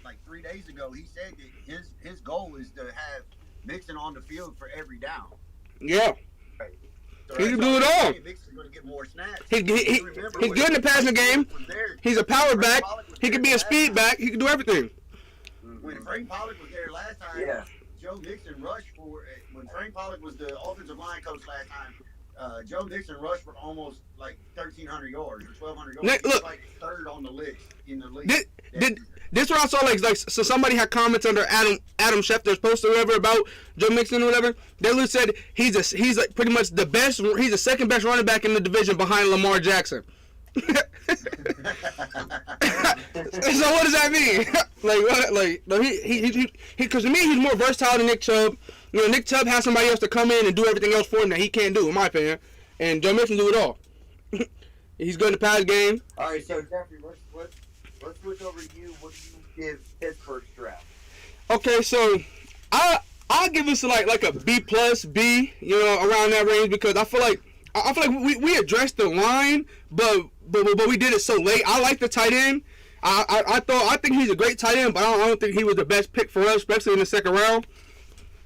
S9: like 3 days ago. He said that his goal is to have Mixon on the field for every down.
S1: Yeah.
S9: Right. So
S1: He can do it all.
S9: Mixon's going to get more snaps.
S1: He's good in the passing game. He's a power back. He can be a speed back. He can do everything.
S9: When Frank Pollock was there last time, Joe Mixon rushed for when Frank Pollock was the offensive line coach last time. Joe Mixon rushed for almost like 1,300 yards or 1,200 yards.
S1: Nick, look,
S9: he was like 3rd on the list in the league.
S1: This one I saw like so somebody had comments under Adam Schefter's post or whatever about Joe Mixon or whatever. They literally said he's like pretty much the best. He's the 2nd best running back in the division behind Lamar Jackson. So what does that mean? Because to me he's more versatile than Nick Chubb. You know, Nick Chubb has somebody else to come in and do everything else for him that he can't do, in my opinion. And Joe Mixon do it all. He's good in the pass game.
S6: All right, so Jeffrey, let's switch over to you. What do you give Pittsburgh's draft?
S1: Okay, so I'll give us like a B+, B, you know, around that range because I feel like we addressed the line, but we did it so late. I like the tight end. I think he's a great tight end, but I don't think he was the best pick for us, especially in the 2nd round.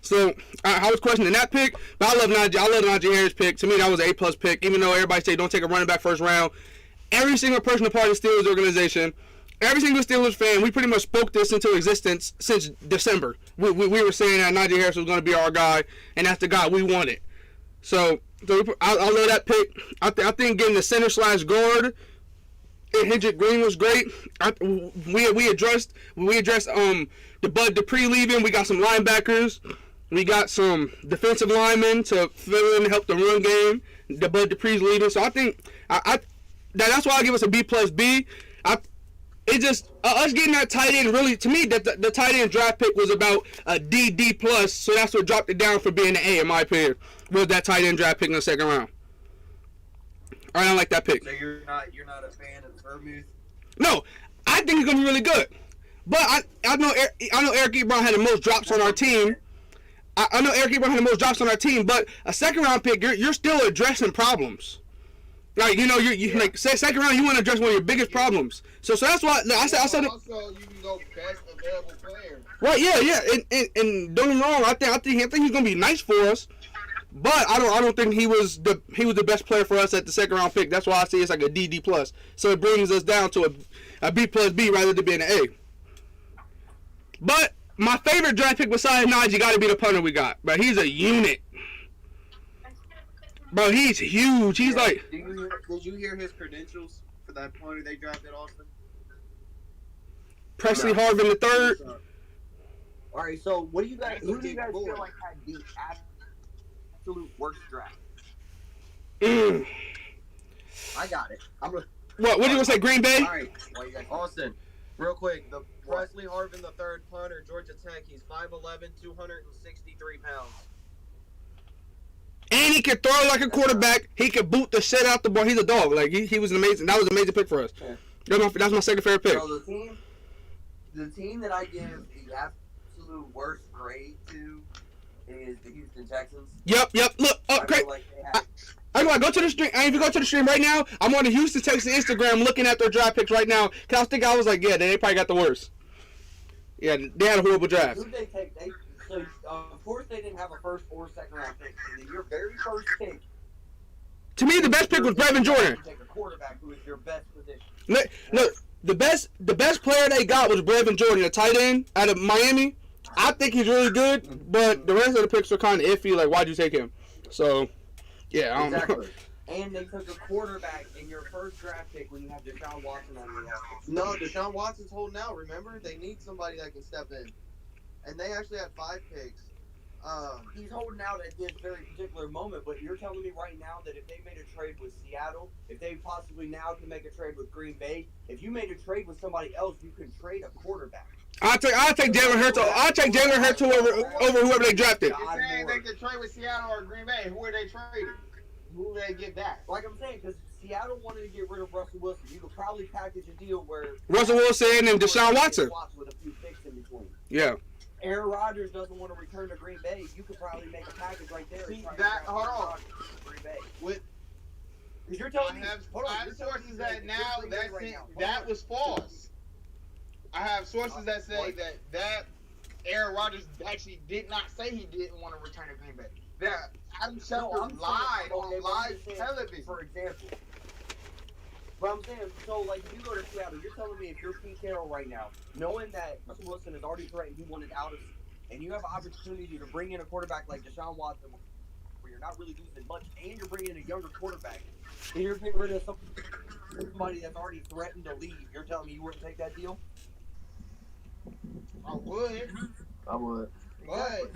S1: So I was questioning that pick, but I love Najee Harris pick. To me, that was an A+ pick, even though everybody say don't take a running back 1st round. Every single person a part of the Steelers organization, every single Steelers fan, we pretty much spoke this into existence since December. We were saying that Najee Harris was going to be our guy, and that's the guy we wanted. So I love that pick. I think getting the center / guard, Hendrick Green was great. We addressed the Bud Dupree leaving. We got some linebackers. We got some defensive linemen to fill in and help the run game. The Bud Dupree's leaving, so I think that's why I give us a B+, B. It just us getting that tight end really, to me, that the tight end draft pick was about a D+. So that's what dropped it down from being an A in my opinion. Was that tight end draft pick in the 2nd round? I don't like that pick.
S6: So you're not a fan of Vermouth?
S1: No, I think he's gonna be really good. But I know Eric Ebron had the most drops on our team. I know Eric Ebron had the most drops on our team, but a 2nd round pick, you're still addressing problems. Like, you know, you like say 2nd round, you want to address one of your biggest problems. So that's why I said.
S3: Also, you can go best available player.
S1: Right, yeah, and don't get me wrong. I think he's gonna be nice for us. But I don't think he was the best player for us at the second round pick. That's why I say it's like a DD plus. So it brings us down to a B plus B rather than being an A. But my favorite draft pick besides Najee got to be the punter we got. But he's a unit. Bro, he's huge. He's like.
S2: Did you hear his credentials for that punter they drafted, Austin?
S1: Presley Harvin III.
S6: All right, so what do you guys? Who do you guys feel like had the absolute worst draft?
S10: I got it. I'm gonna.
S1: What do you want to say? Green Bay?
S10: All right, Austin. Real quick, the Presley Harvin III punter, Georgia Tech. He's 5'11", 263 pounds.
S1: And he can throw like a quarterback. He can boot the shit out the ball. He's a dog. Like he was amazing. That was an amazing pick for us. Yeah. That's my second favorite pick.
S6: So the team that I give the absolute worst grade to is the Houston Texans.
S1: Yep. Look, great. I go to the stream. If you go to the stream right now, I'm on the Houston Texans Instagram looking at their draft picks right now. Cause I was like, yeah, they probably got the worst. Yeah, they had a horrible draft.
S6: Who did they take? So of course they didn't have a first or second round pick. So your very first pick.
S1: To me, the best pick was Brevin Jordan.
S6: Take a quarterback who is your best position.
S1: Look, the best player they got was Brevin Jordan, a tight end out of Miami. I think he's really good, but the rest of the picks are kind of iffy. Like, why'd you take him? So, yeah, I don't know.
S6: And they took a quarterback in your first draft pick when you have Deshaun Watson on your roster.
S2: No, Deshaun Watson's holding out. Remember, they need somebody that can step in, and they actually had 5 picks.
S6: He's holding out at this very particular moment, but you're telling me right now that if they made a trade with Seattle, if they possibly now can make a trade with Green Bay, if you made a trade with somebody else, you can trade a quarterback.
S1: I'll take Jalen Hurts. I'll take Jalen Hurts over whoever they drafted.
S3: You're saying they could trade with Seattle or Green Bay. Who are they trading? Who will they get back?
S6: Like I'm saying, because Seattle wanted to get rid of Russell Wilson. You could probably package a deal where
S1: Russell Wilson and Deshaun Watson.
S6: With a few picks in between.
S1: Yeah.
S6: Aaron Rodgers doesn't want to return to Green Bay. You could probably make a package right there.
S3: See, that, hold on.
S6: Green Bay.
S3: With,
S6: you're telling me,
S3: I have sources that now that was false. I have sources that say that Aaron Rodgers actually did not say he didn't want to return to Green Bay. That Adam Schefter lied on live television.
S6: For example. But I'm saying, so like if you go to Seattle, you're telling me if you're Pete Carroll right now, knowing that Russell Wilson has already threatened he wanted out of, and you have an opportunity to bring in a quarterback like Deshaun Watson, where you're not really losing much, and you're bringing in a younger quarterback, and you're getting rid of somebody that's already threatened to leave, you're telling me you wouldn't take that deal?
S3: I would.
S10: But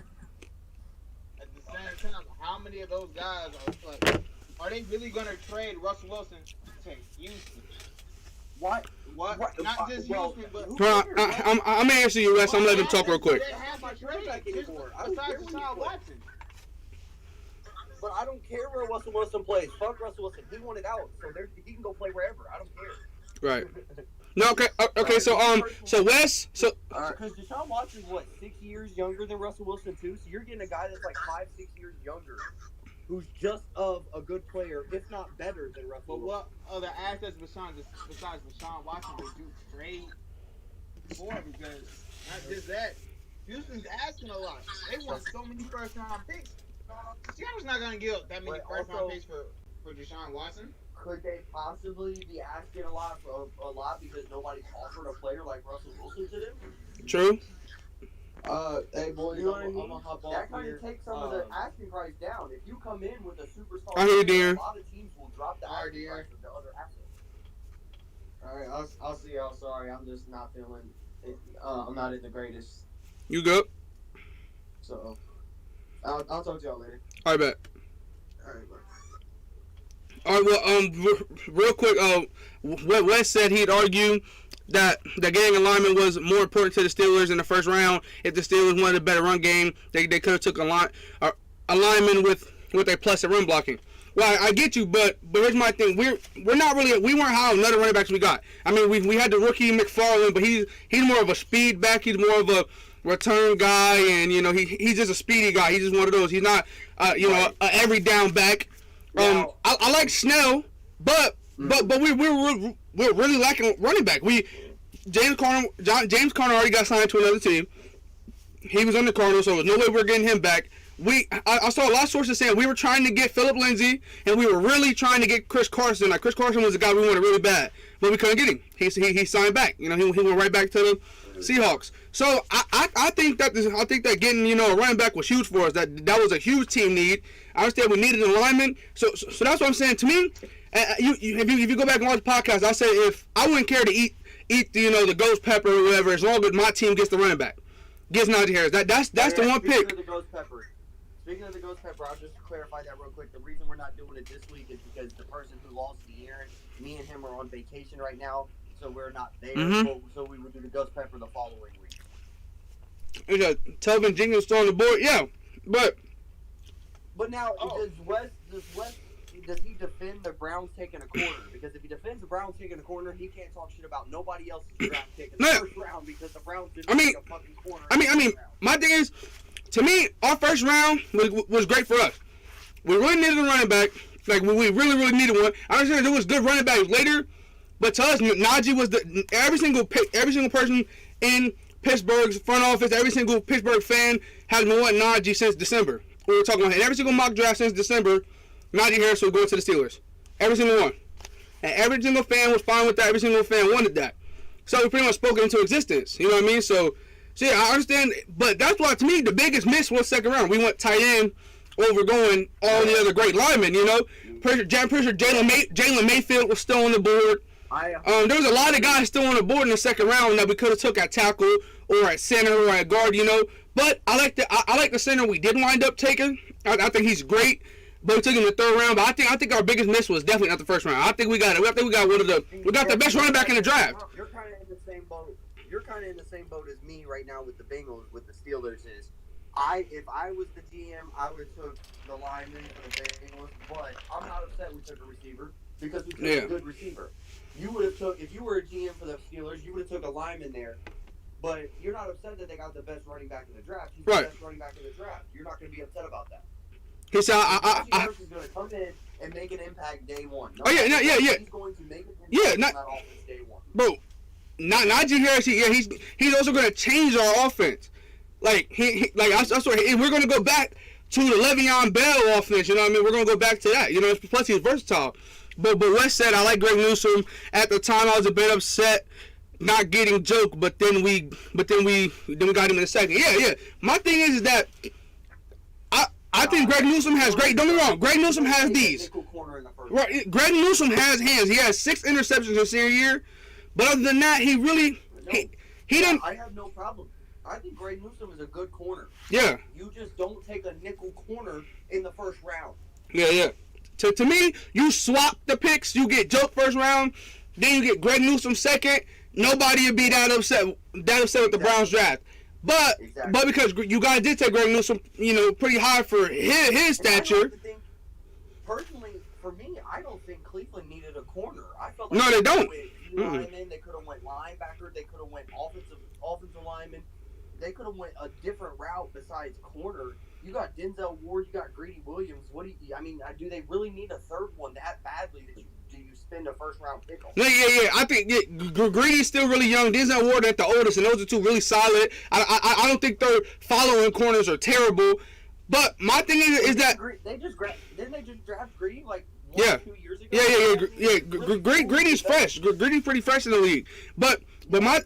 S3: at the same time, how many of those guys are they really going to trade Russell Wilson to Houston?
S6: What?
S3: Not just Houston, but
S1: I'm gonna answer you, Wes. I'm letting him talk real quick.
S3: They have to trade besides Deshaun Watson.
S6: But I don't care where Russell Wilson plays. Fuck Russell Wilson. He wanted out, so he can go play wherever. I don't care.
S1: Right. No, okay. So Wes,
S6: because Deshaun Watson's what 6 years younger than Russell Wilson too. So you're getting a guy that's like 5-6 years younger, who's just of a good player, if not better than Russell.
S3: But what other assets besides Deshaun Watson would you trade for? Because not just that, Houston's asking a lot. They want so many first-round picks. Seattle's not going to give that many first-round picks for Deshaun Watson.
S6: Could they possibly be asking a lot because nobody's offered a player like Russell Wilson to them?
S1: True.
S10: Hey boys,
S6: you know what I mean?
S10: I'm gonna hop off
S6: that kind
S10: here.
S6: of takes some of the asking price down. If you come in with a superstar,
S1: I hear you, dear.
S6: A lot of teams will drop the asking price of the other assets.
S10: All right, I'll see y'all. Sorry, I'm just not feeling it. I'm not in the greatest.
S1: You go.
S10: So, I'll talk to y'all later.
S1: All right, bet.
S10: All right, bye.
S1: All right, well, real quick, what Wes said, he'd argue that the gang alignment was more important to the Steelers in the first round. If the Steelers wanted a better run game, they could have took alignment with a plus at run blocking. Well, I get you, but here's my thing: we weren't high on none of the running backs we got. I mean, we had the rookie McFarland, but he's more of a speed back. He's more of a return guy, and he's just a speedy guy. He's just one of those. He's not a every down back. I like Snell, but we're really lacking running back. James Conner already got signed to another team. He was on the Cardinals, so there's no way we're getting him back. I saw a lot of sources saying we were trying to get Philip Lindsay, and we were really trying to get Chris Carson. Like, Chris Carson was the guy we wanted really bad, but we couldn't get him. He signed back. You know, he went right back to the Seahawks. So I think that getting, you know, a running back was huge for us. That was a huge team need. I understand we needed an alignment. So that's what I'm saying. To me, if you go back and watch the podcast, I said if I wouldn't care to eat the ghost pepper or whatever, as long as my team gets the running back, gets Najee Harris. That's the one pick.
S6: Speaking of the ghost pepper, I'll just clarify that real quick. The reason we're not doing it this week is because the person who lost the Aaron, me and him are on vacation right now, so we're not there. So we would do the ghost pepper the following week.
S1: Telvin Jenkins still on the board, yeah, but
S6: now does he defend the Browns taking a corner? Because if he defends the Browns taking a corner, he can't talk shit about nobody else's draft pick in the first round because the Browns didn't take a fucking corner.
S1: I mean, my thing is, to me, our first round was great for us. We really needed a running back. Like, we really, really needed one. I understand there was good running backs later, but to us, Najee was every single person in Pittsburgh's front office, every single Pittsburgh fan has been wanting Najee since December. We were talking about every single mock draft since December. Najee Harris was going to the Steelers. Every single one. And every single fan was fine with that. Every single fan wanted that. So we pretty much spoke it into existence. You know what I mean? So yeah, I understand. But that's why, to me, the biggest miss was second round. We went tight end over going all the other great linemen, you know? Pretty sure Jalen Mayfield was still on the board. There was a lot of guys still on the board in the second round that we could have took at tackle or at center or at guard, you know? But I like the center we did wind up taking. I think he's great. But we took him in the third round. But I think our biggest miss was definitely not the first round. I think we got one of the the best running back in the draft.
S6: You're kind of in the same boat. You're kind of in the same boat as me right now with the Bengals, with the Steelers. If I was the GM, I would have took the lineman for the Bengals. But I'm not upset we took a receiver because we took a good receiver. You would have took, if you were a GM for the Steelers, you would have took a lineman there. But you're not upset that they got the best running back in the draft. He's the best running back in the draft. You're not going to be upset about that.
S1: He's
S6: going to come in and make an impact day one.
S1: He's
S6: going to make an impact on that offense day one.
S1: Bro, Najee Harris, he's also going to change our offense. Like we're going to go back to the Le'Veon Bell offense. You know what I mean? We're going to go back to that. You know, plus he's versatile. But Wes said I like Greg Newsome. At the time, I was a bit upset not getting Joke, but then we got him in a second. Yeah. My thing is that I think Greg Newsome has great. Don't get me wrong. Greg Newsome has these. Right. Greg Newsome has hands. He has 6 interceptions this year, but other than that, he didn't.
S6: I have no problem. I think Greg Newsome is a good corner.
S1: Yeah.
S6: You just don't take a nickel corner in the first round.
S1: Yeah. To me, you swap the picks. You get Joke first round, then you get Greg Newsome second. Nobody would be that upset with the Browns draft. But because you guys did take Greg Newsome, you know, pretty high for his stature.
S6: Personally, for me, I don't think Cleveland needed a corner. I felt like
S1: they don't.
S6: They could have went linebacker. They could have went offensive lineman. They could have went a different route besides corner. You got Denzel Ward. You got Greedy Williams. Do they really need a third one that badly that you spend a first round pick on?
S1: Yeah. I think Greedy's still really young. Denzel Ward at the oldest, and those are two really solid. I don't think their following corners are terrible. But my thing is that
S6: didn't they just draft Greedy like 2 years ago?
S1: Yeah. Greedy's fresh. Greedy's pretty fresh in the league. But my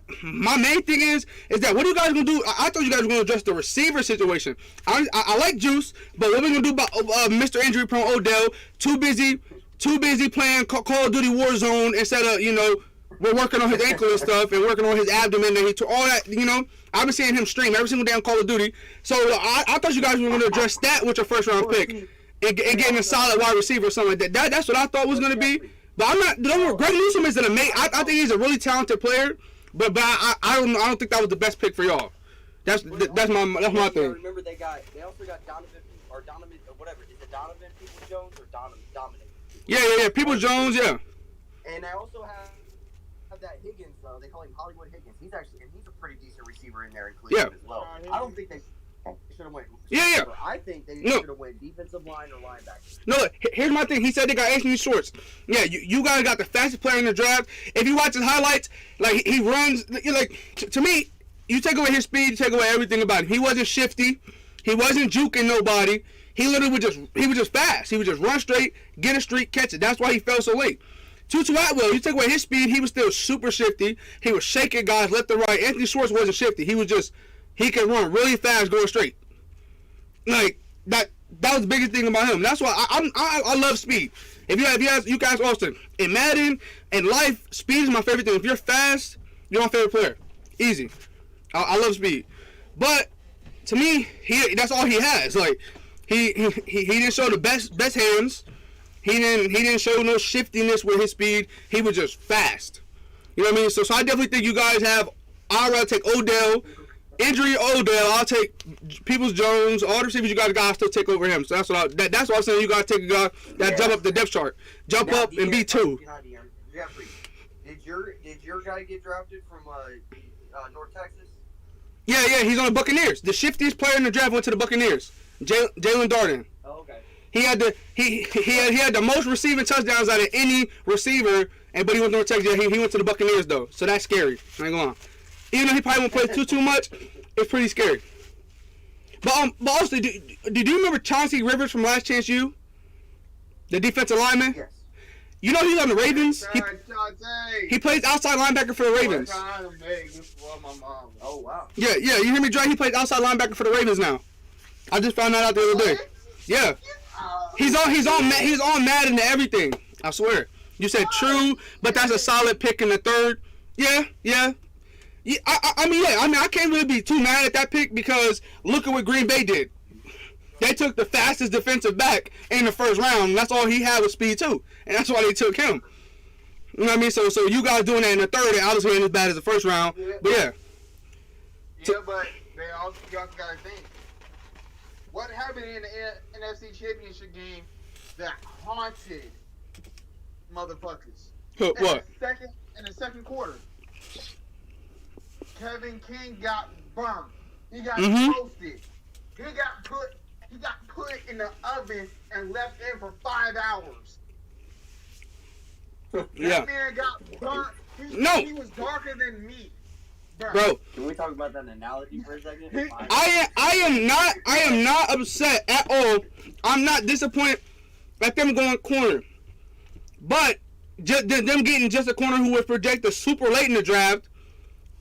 S1: main thing is that what are you guys gonna do? I thought you guys were gonna address the receiver situation. I like Juice, but what are we gonna do about Mr. Injury Prone Odell? Too busy playing Call of Duty Warzone instead of, you know, we're working on his ankle and stuff and working on his abdomen and all that. You know, I've been seeing him stream every single day on Call of Duty. So I thought you guys were gonna address that with your first round pick and getting a solid wide receiver or something like that. That's what I thought was gonna be. But I'm not. Don't worry, Greg Newsome is an amazing. I think he's a really talented player. But I don't think that was the best pick for y'all. That's my thing.
S6: Remember they also got Donovan or whatever. Is it Donovan Peoples-Jones or Dominic?
S1: Yeah. Peoples-Jones, yeah.
S6: And I also have that Higgins. They call him Hollywood Higgins. He's a pretty decent receiver in there in Cleveland as well. I don't think they should have went.
S1: Yeah.
S6: I think they should have went defensive line or linebacker.
S1: No, here's my thing. He said they got Anthony Schwartz. Yeah, you guys got the fastest player in the draft. If you watch his highlights, like he runs, like to me, you take away his speed, you take away everything about him. He wasn't shifty. He wasn't juking nobody. He literally was just fast. He would just run straight, get a streak, catch it. That's why he fell so late. Tutu Atwell, you take away his speed, he was still super shifty. He was shaking guys left and right. Anthony Schwartz wasn't shifty. He could run really fast going straight. Like that was the biggest thing about him. That's why I love speed. If you guys Austin, in Madden and life, speed is my favorite thing. If you're fast, you're my favorite player. Easy. I love speed. But to me, that's all he has. Like he didn't show the best hands. He didn't show no shiftiness with his speed. He was just fast. You know what I mean? So I definitely think you guys have. I'd rather take Odell. Injury Odell. I'll take Peoples-Jones. All the receivers you guys still take over him. So that's what I'm saying. You gotta take a guy that jump up the depth chart, jump up and be 2.
S6: Jeffrey, did your guy get drafted from North Texas?
S1: Yeah, he's on the Buccaneers. The shiftiest player in the draft went to the Buccaneers. Jalen Darden.
S6: Oh, okay.
S1: He had the most receiving touchdowns out of any receiver, but he went to North Texas. Yeah, he went to the Buccaneers though, so that's scary. I ain't gonna lie. Even though he probably won't play too much, it's pretty scary. But also, do you remember Chauncey Rivers from Last Chance U? The defensive lineman?
S6: Yes.
S1: You know he's on the Ravens? He plays outside linebacker for the Ravens.
S6: Oh, wow.
S1: Yeah, you hear me, Dre? He plays outside linebacker for the Ravens now. I just found that out the other day. Yeah. He's on Madden and everything. I swear. You said true, but that's a solid pick in the 3rd. Yeah. I can't really be too mad at that pick because look at what Green Bay did. They took the fastest defensive back in the 1st round. And that's all he had was speed too, and that's why they took him. You know what I mean? So you guys doing that in the 3rd, and obviously ain't as bad as the 1st round. But yeah.
S3: Yeah, but you also gotta think. What happened in the NFC Championship game that haunted motherfuckers?
S1: What?
S3: In the second quarter, Kevin King got burned. He got toasted. He got put in the oven and left in for 5 hours.
S1: Yeah.
S3: That man got burnt. He was darker than meat.
S1: Bro,
S6: can we talk about that analogy for a second?
S1: I am not upset at all. I'm not disappointed at them going corner, but just them getting just a corner who was projected super late in the draft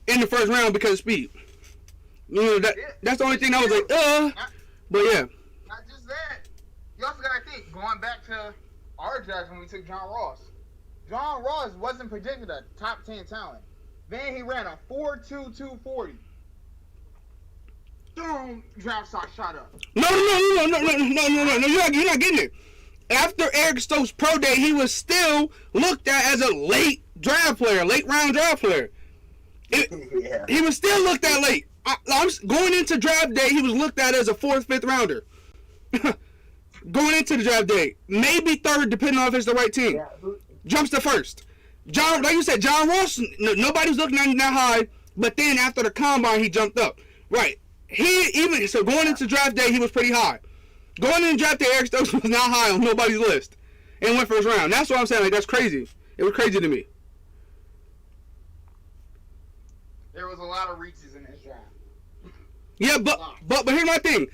S1: in the 1st round because of speed. You know that's the only thing I was like, but yeah.
S3: Not just that. You also gotta think going back to our draft when we took John Ross. John Ross wasn't projected a top 10 talent. Then he ran a 4.22 240. Boom, draft stock shot up.
S1: No, you're not getting it. After Eric Stokes' pro day, he was still looked at as a late round draft player. He was still looked at late. I'm going into draft day, he was looked at as a 4th, 5th rounder. Going into the draft day, maybe 3rd, depending on if it's the right team. Jumps to 1st. Like you said, John Ross, nobody was looking at him that high, but then after the combine, he jumped up. Right. So going into draft day, he was pretty high. Going into draft day, Eric Stokes was not high on nobody's list and went 1st round. That's what I'm saying. Like, that's crazy. It was crazy to me.
S3: There was a lot of reaches in this draft.
S1: Yeah, but here's my thing.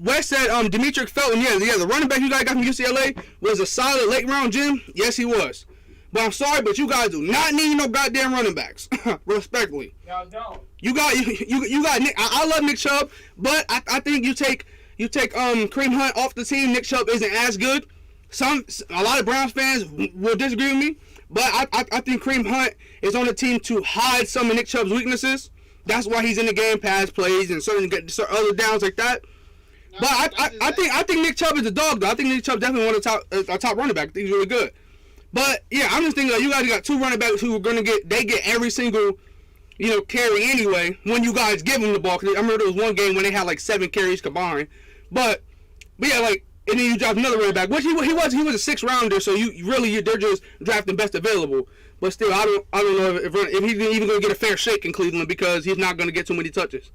S1: Wes said Demetric Felton, yeah, the running back you guys got from UCLA was a solid late round gem. Yes, he was. But I'm sorry, but you guys do not need no goddamn running backs. Respectfully.
S3: Y'all don't.
S1: You got Nick. I love Nick Chubb, but I think you take Kareem Hunt off the team. Nick Chubb isn't as good. A lot of Browns fans will disagree with me, but I think Kareem Hunt is on the team to hide some of Nick Chubb's weaknesses. That's why he's in the game, pass plays and certain other downs like that. No, but I think Nick Chubb is a dog though. I think Nick Chubb definitely one of the top running back. I think he's really good. But yeah, I'm just thinking you guys got 2 running backs who are gonna get every single carry anyway when you guys give them the ball. Cause I remember there was one game when they had like 7 carries combined. But yeah, like and then you drop another running back, which he was a 6th rounder. So they're just drafting best available. But still, I don't know if he's even gonna get a fair shake in Cleveland because he's not gonna get too many touches.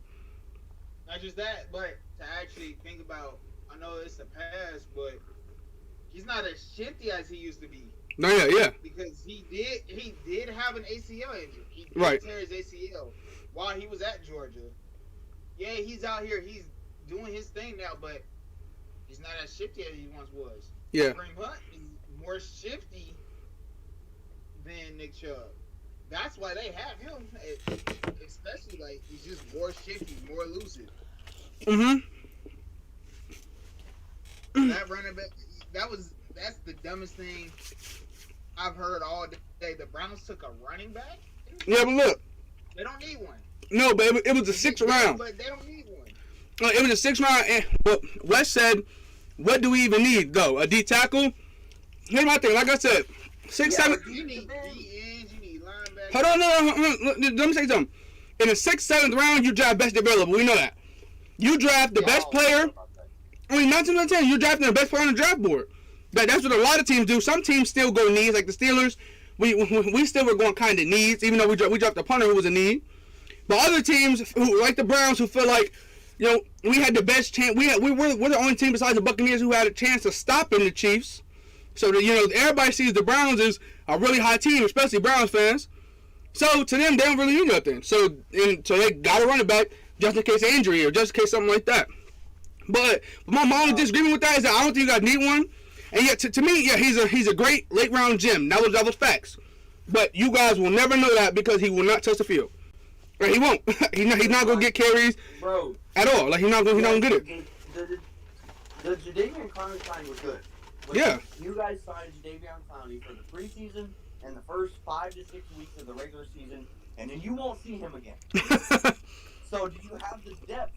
S3: Not just that, but to actually think about, I know it's the past, but he's not as shifty as he used to be.
S1: No, yeah.
S3: Because he did have an ACL injury. He did tear his ACL while he was at Georgia. Yeah, he's out here. He's doing his thing now, but he's not as shifty as he once was.
S1: Yeah.
S3: Kareem Hunt is more shifty than Nick Chubb. That's why they have him, especially like he's just more shifty, more elusive.
S1: Mm-hmm.
S3: That running back, that's the dumbest thing I've heard all day. The Browns took a running back.
S1: Yeah, but look.
S3: They don't need one.
S1: No, but it was the 6th round.
S3: But they don't need one.
S1: It was the 6th round. And but Wes said, "What do we even need though? A D tackle?" Here's my thing. Like I said, 6, 7.
S3: You need DNs. You need linebackers.
S1: Hold on, no. Let me say something. In the 6th, 7th round, you draft best available. We know that. You draft the best player. I mean, 9 times out of 10, you're drafting the best player on the draft board. That's what a lot of teams do. Some teams still go needs, like the Steelers. We still were going kind of needs, even though we dropped a punter who was a need. But other teams, who like the Browns, who feel like, you know, we had the best chance. We're the only team besides the Buccaneers who had a chance of stopping the Chiefs. So that, you know, everybody sees the Browns as a really high team, especially Browns fans. So to them, they don't really need nothing. So they got a running back just in case of injury or just in case something like that. But my only disagreement with that is that I don't think you guys need one. And yet, to me, yeah, he's a great late round gem. That was facts. But you guys will never know that because he will not touch the field. Right? He won't. He's not gonna get carries,
S6: bro,
S1: at all. Like he's not gonna get it.
S6: The Jadeveon Clowney signing was good.
S1: Yeah.
S6: You guys signed Jadeveon Clowney for the preseason and the first 5 to 6 weeks of the regular season, and then you won't see him again. So do you have the depth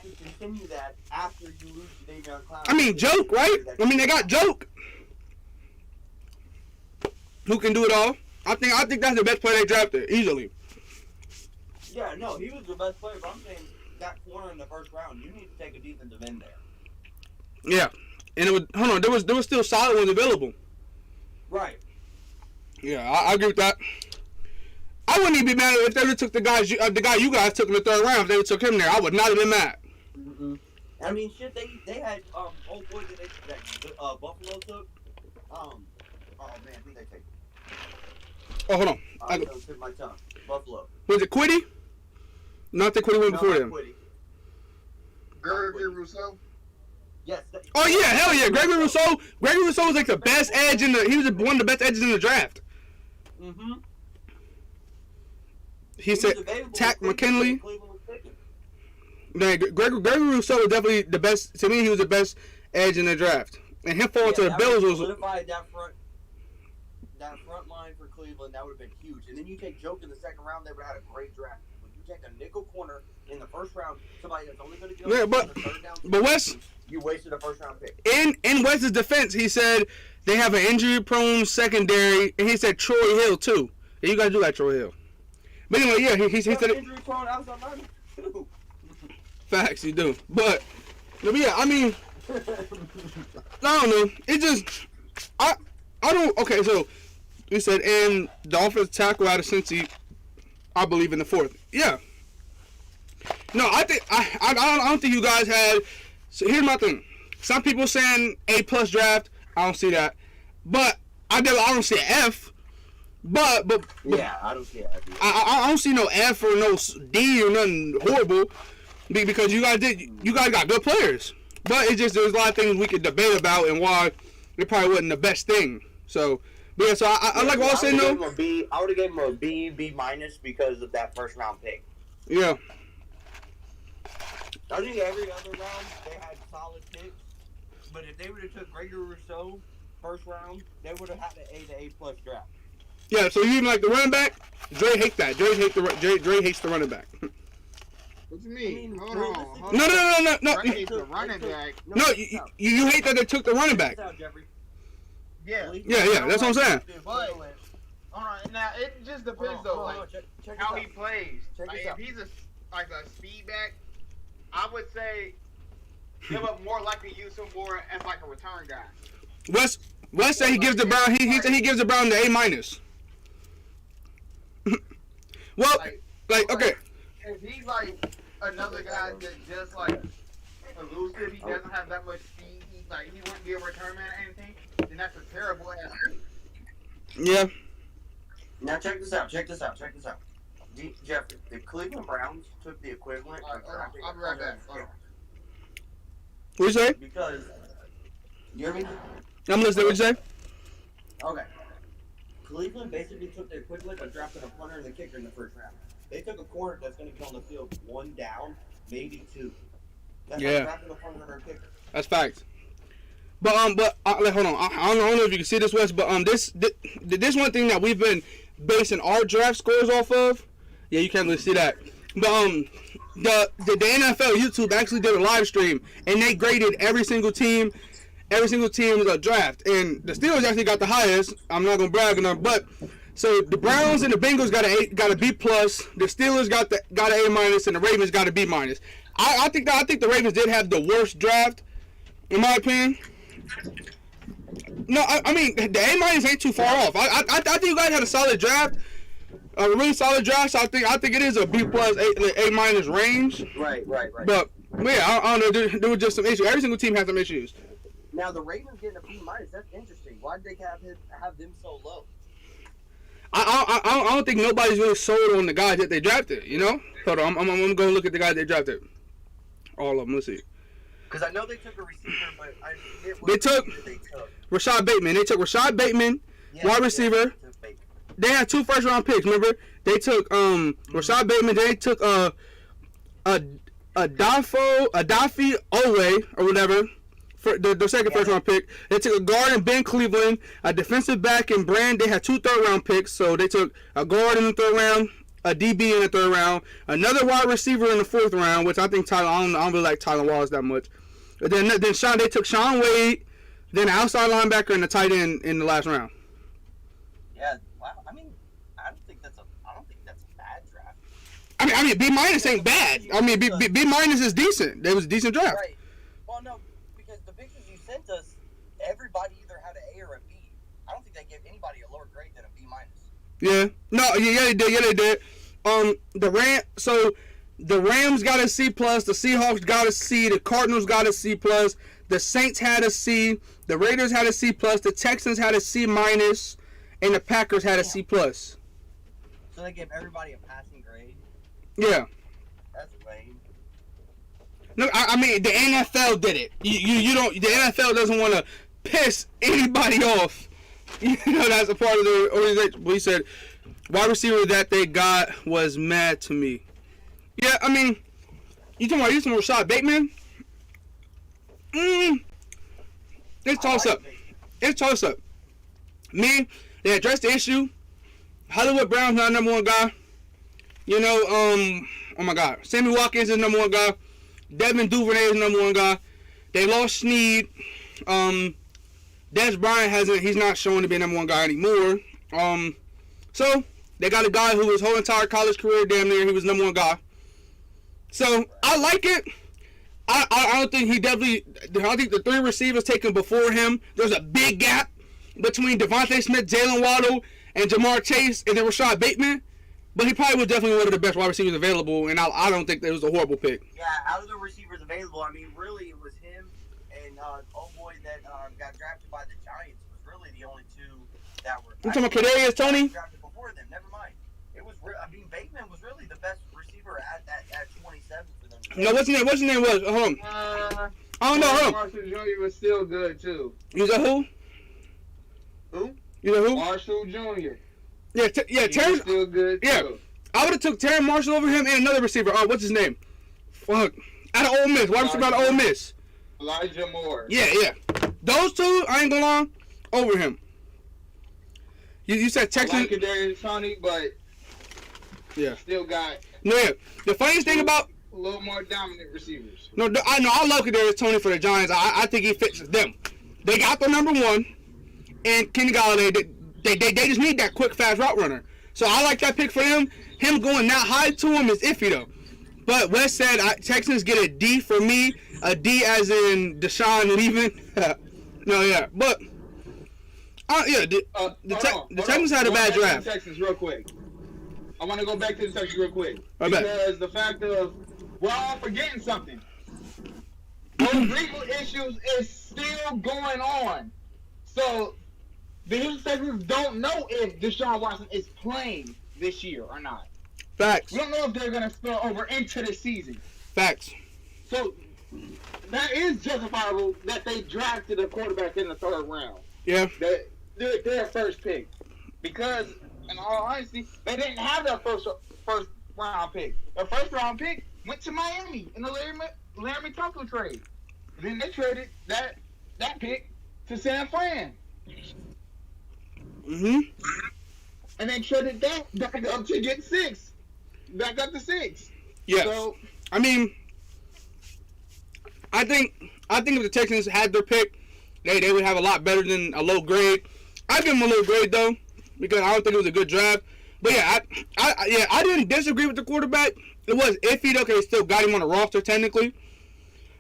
S6: to continue that after you lose Jadeveon Clowney?
S1: I mean, Joke, right? I mean, they got Joke, who can do it all. I think that's the best player they drafted easily.
S6: Yeah, no, he was the best player, but I'm saying that corner in the first round, you need to take a defensive end there.
S1: Yeah, and there was still solid ones available.
S6: Right.
S1: Yeah, I agree with that. I wouldn't even be mad if they would have took the guy you guys took in the 3rd round. If they would have took him there, I would not have been mad.
S6: Mm-hmm. I mean, shit, they had old boy that Buffalo took. Oh man, who they take?
S1: Oh, hold on.
S6: I took my tongue. Buffalo.
S1: Was it Quiddy? Not the Quiddy went before him.
S3: Gregory Rousseau.
S6: Yes.
S1: Oh yeah, hell yeah, Gregory Rousseau. Gregory Rousseau was like the best edge he was one of the best edges in the draft.
S6: Mm-hmm.
S1: He said Tack McKinley. Gregory Rousseau was definitely the best. To me, he was the best edge in the draft. And him falling to the Bills was
S6: solidified that front line for Cleveland. That would have been huge. And then you take Joke in the 2nd round, they would have had a great draft. When you take a nickel corner in the 1st round, somebody that's only going to get
S1: but Wes,
S6: you wasted a 1st round pick.
S1: In Wes's defense, he said they have an injury-prone secondary, and he said Troy Hill too. Yeah, you guys do like Troy Hill. But anyway, yeah, he said
S6: injury-prone outside lineman too.
S1: Facts, you do. But yeah, I mean, I don't know. It just, I don't. Okay, so you said and the offensive tackle out of Cincy, I believe in the 4th. Yeah. No, I think I don't think you guys had. So here's my thing. Some people saying A+ draft. I don't see that. But I don't see an F. But
S6: yeah, I don't see an F.
S1: I don't see no F or no D or nothing horrible. Because you guys got good players. But it's just there's a lot of things we could debate about and why it probably wasn't the best thing. So, but yeah, so I like what I was saying though.
S6: I would have given him a B because of that 1st round pick.
S1: Yeah.
S6: I think every other round they had solid picks. But if they would have took Gregory Rousseau 1st round, they would have had an A to A+ draft.
S1: Yeah, so you even like the running back? Dre hates that. Dre hates the running back.
S3: What you mean? Hold on.
S1: No.
S3: Dre hates the running back.
S1: No, you hate that they took the running back.
S3: Yeah.
S1: Yeah, that's what I'm saying.
S3: But, hold on. Now, it just depends, though, like, how he plays. Like, if he's a speed back, I would say they would more likely use him more as, like, a return guy.
S1: Wes said he gives the Brown, he said he gives the Brown the A-. Well, okay.
S3: If he's, like, another guy that just, like, elusive, he doesn't have that much speed, he wouldn't be a return man or anything, then that's a terrible ass pick.
S1: Yeah.
S6: Now check this out. Jeff, the Cleveland Browns took the equivalent of drafting.
S3: I'll be right back.
S1: What you say?
S6: Because you hear me?
S1: I'm listening. What you say?
S6: Okay. Cleveland basically took their quick look and drafted a punter and a kicker in the first round. They took a corner that's going to be on the field 1 down, maybe 2. That's like drafting a punter and a kicker.
S1: That's facts. But like, hold on. I don't know if you can see this, Wes, but this one thing that we've been basing our draft scores off of. Yeah, you can't really see that. But the NFL YouTube actually did a live stream and they graded every single team's draft, and the Steelers actually got the highest. I'm not gonna brag on them, but so the Browns and the Bengals got a B plus. The Steelers got an A minus, and the Ravens got a B minus. I think the Ravens did have the worst draft, in my opinion. No, I mean the A minus ain't too far off. I think you guys had a solid draft, a really solid draft. So I think it is a B plus A minus range.
S6: Right.
S1: But yeah, I don't know. There was just some issues. Every single team has some issues.
S6: Now the Ravens getting a B minus. That's interesting. Why did they have them so low?
S1: I don't think nobody's really sold on the guys that they drafted. You know, hold on. I'm going to look at the guys they drafted. All of them. Let's see.
S6: Because I know they took a receiver, but I forget what
S1: they took Rashad Bateman. They took Rashad Bateman, wide receiver. They had 2 first-round picks. Remember, they took Rashad Bateman. They took Adafi Owe or whatever. For the second first-round pick. They took a guard in Ben Cleveland, a defensive back in Brand. They had 2 third-round picks, so they took a guard in the 3rd round, a DB in the 3rd round, another wide receiver in the 4th round, which I think I don't really like Tyler Wallace that much. Then they took Sean Wade, then an outside linebacker and a tight end in the last round.
S6: Yeah, wow. I mean, I don't think that's a bad draft.
S1: I mean, B minus ain't bad. I mean, B minus is decent. It was a decent draft.
S6: Right. Well, no, because the pictures you sent us, everybody either had an A or a B. I don't think they gave anybody a lower grade than a B minus.
S1: Yeah. No. Yeah, they did. Yeah, they did. The Rams got a C plus. The Seahawks got a C. The Cardinals got a C plus. The Saints had a C. The Raiders had a C plus. The Texans had a C minus, and the Packers had a C plus.
S6: So they gave everybody a passing grade.
S1: Yeah.
S6: That's lame.
S1: No, I mean the NFL did it. You don't. The NFL doesn't want to piss anybody off. You know that's a part of the organization. But he said, wide receiver that they got was mad to me. Yeah, I mean, you talking about Rashad Bateman? It's toss up. It's toss up. Me, they addressed the issue. Hollywood Brown's not the #1 guy. You know, oh my God, Sammy Watkins is the #1 guy. Devin Duvernay is the #1 guy. They lost Snead. Des Bryant he's not showing to be a #1 guy anymore. So they got a guy who his whole entire college career, damn near, he was #1 guy. So I like it. I don't think I think the 3 receivers taken before him, there's a big gap between Devontae Smith, Jalen Waddle, and Jamar Chase, and then Rashad Bateman. But he probably was definitely one of the best wide receivers available, and I don't think that was a horrible pick.
S6: Yeah, out of the receivers available, I mean, really, it was him and oh boy that got drafted by the Giants was really the only 2 that were.
S1: You talking about Kadarius Toney?
S6: Drafted before them. Never mind. It was. I mean, Bateman was really the best receiver at 27 for them.
S1: No, what's his name was? Hold on. I don't know. Hold on.
S3: Marshall Jr. was still good too.
S1: You said who?
S3: Who?
S1: You know who?
S3: Marshall Jr.
S1: Yeah, Terry.
S3: Still good too.
S1: Yeah, I would have took Terry Marshall over him and another receiver. What's his name? Fuck. Out of Ole Miss. Why receiver out of Ole Miss?
S3: Elijah Moore.
S1: Yeah. Those 2, I ain't gonna lie, over him. You said Texas.
S3: I like Kadarius Toney, but
S1: yeah,
S3: still got.
S1: No, yeah. The funniest thing about
S3: a little more dominant receivers.
S1: No, I know. I love Kadarius Toney for the Giants. I think he fits them. They got their #1, and Kenny Golladay. They just need that quick, fast route runner. So I like that pick for them. Him going that high to him is iffy though. But Wes said Texans get a D for me. A D as in Deshaun leaving. No, yeah, but the Texans had a bad draft.
S3: Texans real quick. I want to go back to the Texans real quick.
S1: Because
S3: the fact of we're all forgetting something. Those legal issues is still going on. So the Houston Texans don't know if Deshaun Watson is playing this year or not.
S1: Facts.
S3: We don't know if they're going to spill over into the season.
S1: Facts.
S3: So that is justifiable that they drafted a quarterback in the 3rd round.
S1: Yeah.
S3: Their first pick. Because, in all honesty, they didn't have that first round pick. The first round pick went to Miami in the Larry Tunsil trade. Then they traded that pick to San Fran.
S1: Mm-hmm.
S3: And then traded that back up to get 6. Back up to 6.
S1: Yeah.
S3: So,
S1: I mean, I think if the Texans had their pick, they would have a lot better than a low grade. I give them a low grade though, because I don't think it was a good draft. But yeah, I didn't disagree with the quarterback. It was iffy though, because they still got him on the roster technically.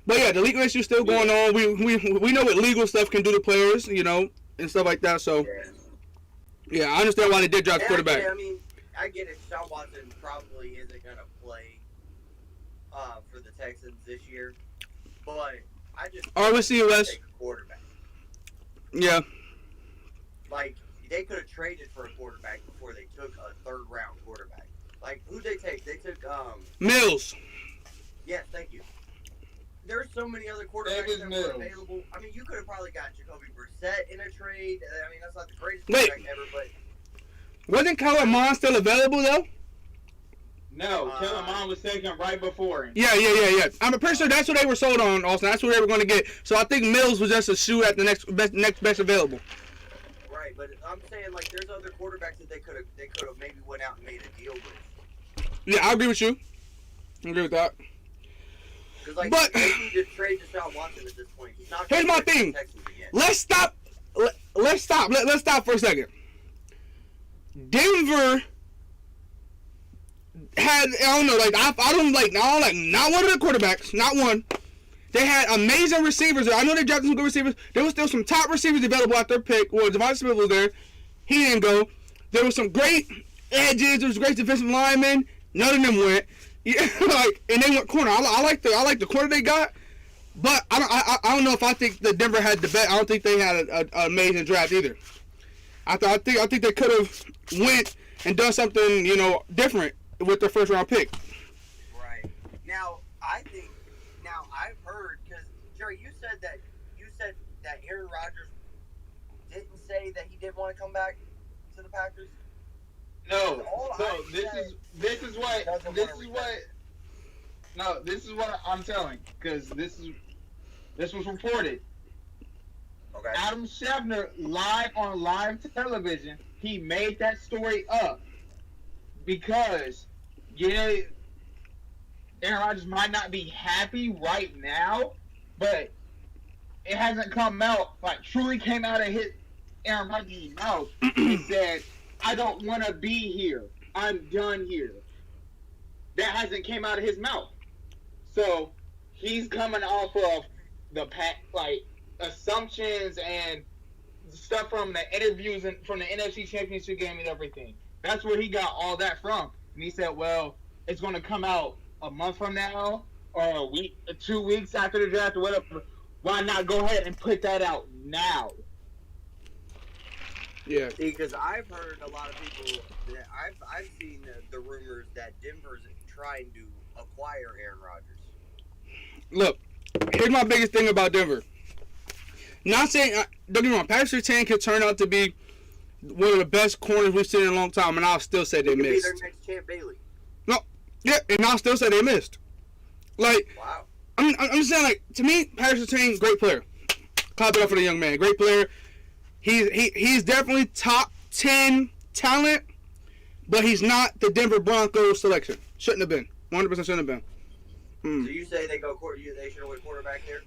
S1: But yeah, the legal issue is still going on. We know what legal stuff can do to players, you know, and stuff like that. So yeah, I understand why they did draft the quarterback.
S6: I get it. Sean Watson probably isn't gonna play for the Texans this year, but I just
S1: RCUS
S6: quarterback.
S1: Yeah.
S6: Like, they could have traded for a quarterback before they took a 3rd round quarterback. Like, who'd they take? They took
S1: Mills.
S6: Yes, thank you. There's so many other quarterbacks that were available. I mean, you could have probably got Jacoby Brissett in a trade. I mean, that's not the greatest quarterback ever, but
S1: wasn't Kellen Mond still available though?
S3: No, Kellen Mond was taken right before him.
S1: Yeah. I'm pretty sure that's what they were sold on, Austin. That's what they were going to get. So I think Mills was just a shoe at the next best available.
S6: Right, but I'm saying, like, there's other quarterbacks that they could have maybe went out and made a deal with.
S1: Yeah, I agree with you. I agree with that.
S6: Because, like,
S1: but
S6: they need to trade Deshaun Watson at this point. He's not
S1: here's my thing. Let's stop for a second. Denver had, I don't know, like, I don't like not one of the quarterbacks, not one. They had amazing receivers. I know they drafted some good receivers. There was still some top receivers available at their pick. Well, Devontae Smith was there. He didn't go. There was some great edges. There was great defensive linemen. None of them went. Yeah, like, and they went corner. I like the corner they got, but I don't know if I think that Denver had the best. I don't think they had an amazing draft either. I think they could have went and done something, you know, different with their 1st round pick.
S6: Right. Now I've heard, because Jerry, you said that Aaron Rodgers didn't say that he didn't want to come back to the Packers.
S3: No. So this is what I'm telling, because this was reported.
S6: Okay.
S3: Adam Schefter, live on live television, he made that story up because Aaron Rodgers might not be happy right now, but it hasn't come out, like, truly came out of Aaron Rodgers' mouth. He said, I don't want to be here. I'm done here. That hasn't came out of his mouth. So he's coming off of the assumptions and stuff from the interviews and from the NFC Championship game and everything. That's where he got all that from. And he said, well, it's going to come out a month from now or a week, 2 weeks after the draft or whatever. Why not go ahead and put that out now?
S1: Yeah.
S6: See, because I've heard a lot of people that I've seen the rumors that Denver's trying to acquire Aaron Rodgers.
S1: Look, here's my biggest thing about Denver. Not saying, don't get me wrong, Patrick Surtain could turn out to be one of the best corners we've seen in a long time, and I'll still say they missed.
S6: Be their next Champ Bailey.
S1: No, yeah, and I'll still say they missed. Like,
S6: wow.
S1: I'm just saying, like, to me, Patrick Surtain, great player. Clap it up for the young man, great player. He's definitely top 10 talent, but he's not the Denver Broncos selection. Shouldn't have been. 100% shouldn't have been.
S6: So you say they should have went quarterback there?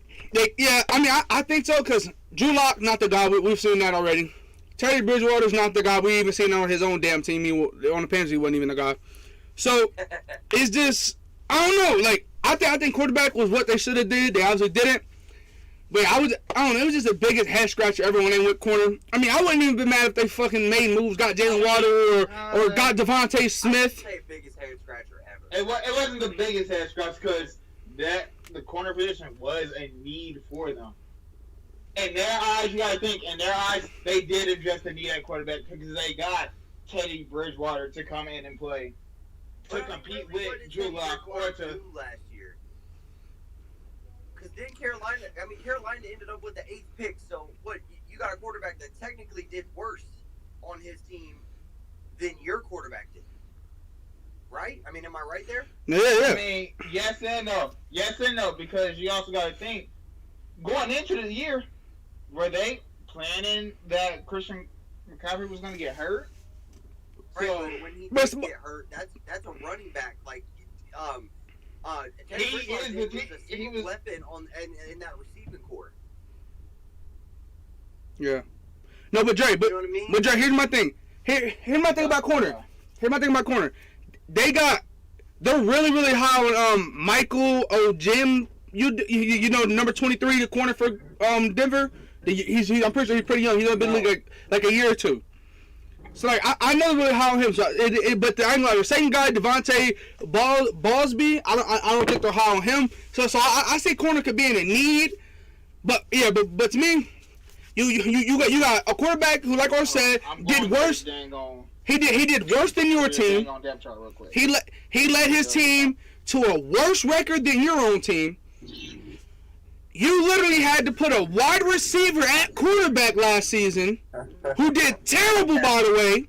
S1: Yeah, I mean, I think so, because Drew Lock, not the guy. We've seen that already. Teddy Bridgewater's not the guy. We even seen on his own damn team. On the Panthers, he wasn't even the guy. So, it's just, I don't know. Like, I think quarterback was what they should have did. They obviously didn't. But I don't know. It was just the biggest head scratcher ever when they went corner. I mean, I wouldn't even be mad if they fucking made moves, got Jalen Waddle or got Devontae Smith.
S6: I would say biggest head scratcher ever.
S3: It wasn't the biggest head scratch because the corner position was a need for them. In their eyes, you gotta think, in their eyes, they did address the need at quarterback because they got Teddy Bridgewater to come in and play to compete with Drew Lock or to
S6: last year. because then Carolina ended up with the 8th pick. So what? You got a quarterback that technically did worse on his team than your quarterback did, right? I mean, am I right there?
S1: Yeah.
S3: I mean, yes and no, because you also got to think, going into the year, were they planning that Christian McCaffrey was going to get hurt?
S6: Right,
S3: So,
S6: but when he did get hurt, that's a running back. Like, Teddy Bridgewater was a single weapon in that receiving core.
S1: Yeah. No, but Dre,
S6: You know what I mean?
S1: but Dre, here's my thing. Here's my thing about corner. They're really, really high on Michael Ojim. You know, number 23, the corner for Denver. I'm pretty sure he's pretty young. He's only been in the league like a year or two. So like I know they're really high on him. So but I'm like the second guy, Devontae Ballsby. I don't think they're high on him. So I say corner could be in a need. But yeah, but to me, you got a quarterback who, like I said, did worse. He did worse than your team. He led his team to a worse record than your own team. You literally had to put a wide receiver at quarterback last season, who did terrible, by the way.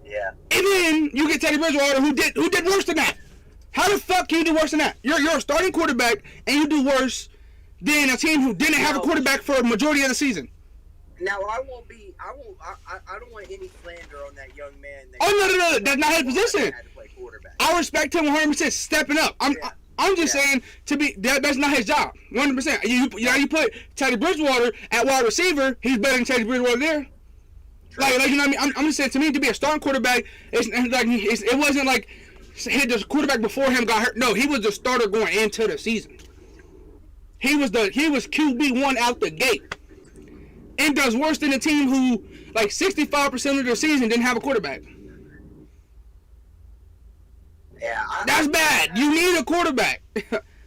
S6: Yeah.
S1: And then you get Teddy Bridgewater, who did worse than that. How the fuck can you do worse than that? You're a starting quarterback, and you do worse than a team who didn't have a quarterback for a majority of the season.
S6: Now I don't want any slander on that young man.
S1: No, that's not his position.
S6: Had to play quarterback.
S1: I respect him 100% stepping up. I'm just saying that's not his job. 100%. You put Teddy Bridgewater at wide receiver, he's better than Teddy Bridgewater there. Like you know what I mean? I'm just saying, to me, to be a starting quarterback, it wasn't like the quarterback before him got hurt. No, he was the starter going into the season. He was QB1 out the gate, and does worse than a team who, like, 65% of their season didn't have a quarterback.
S6: Yeah,
S1: that's bad. You need a quarterback.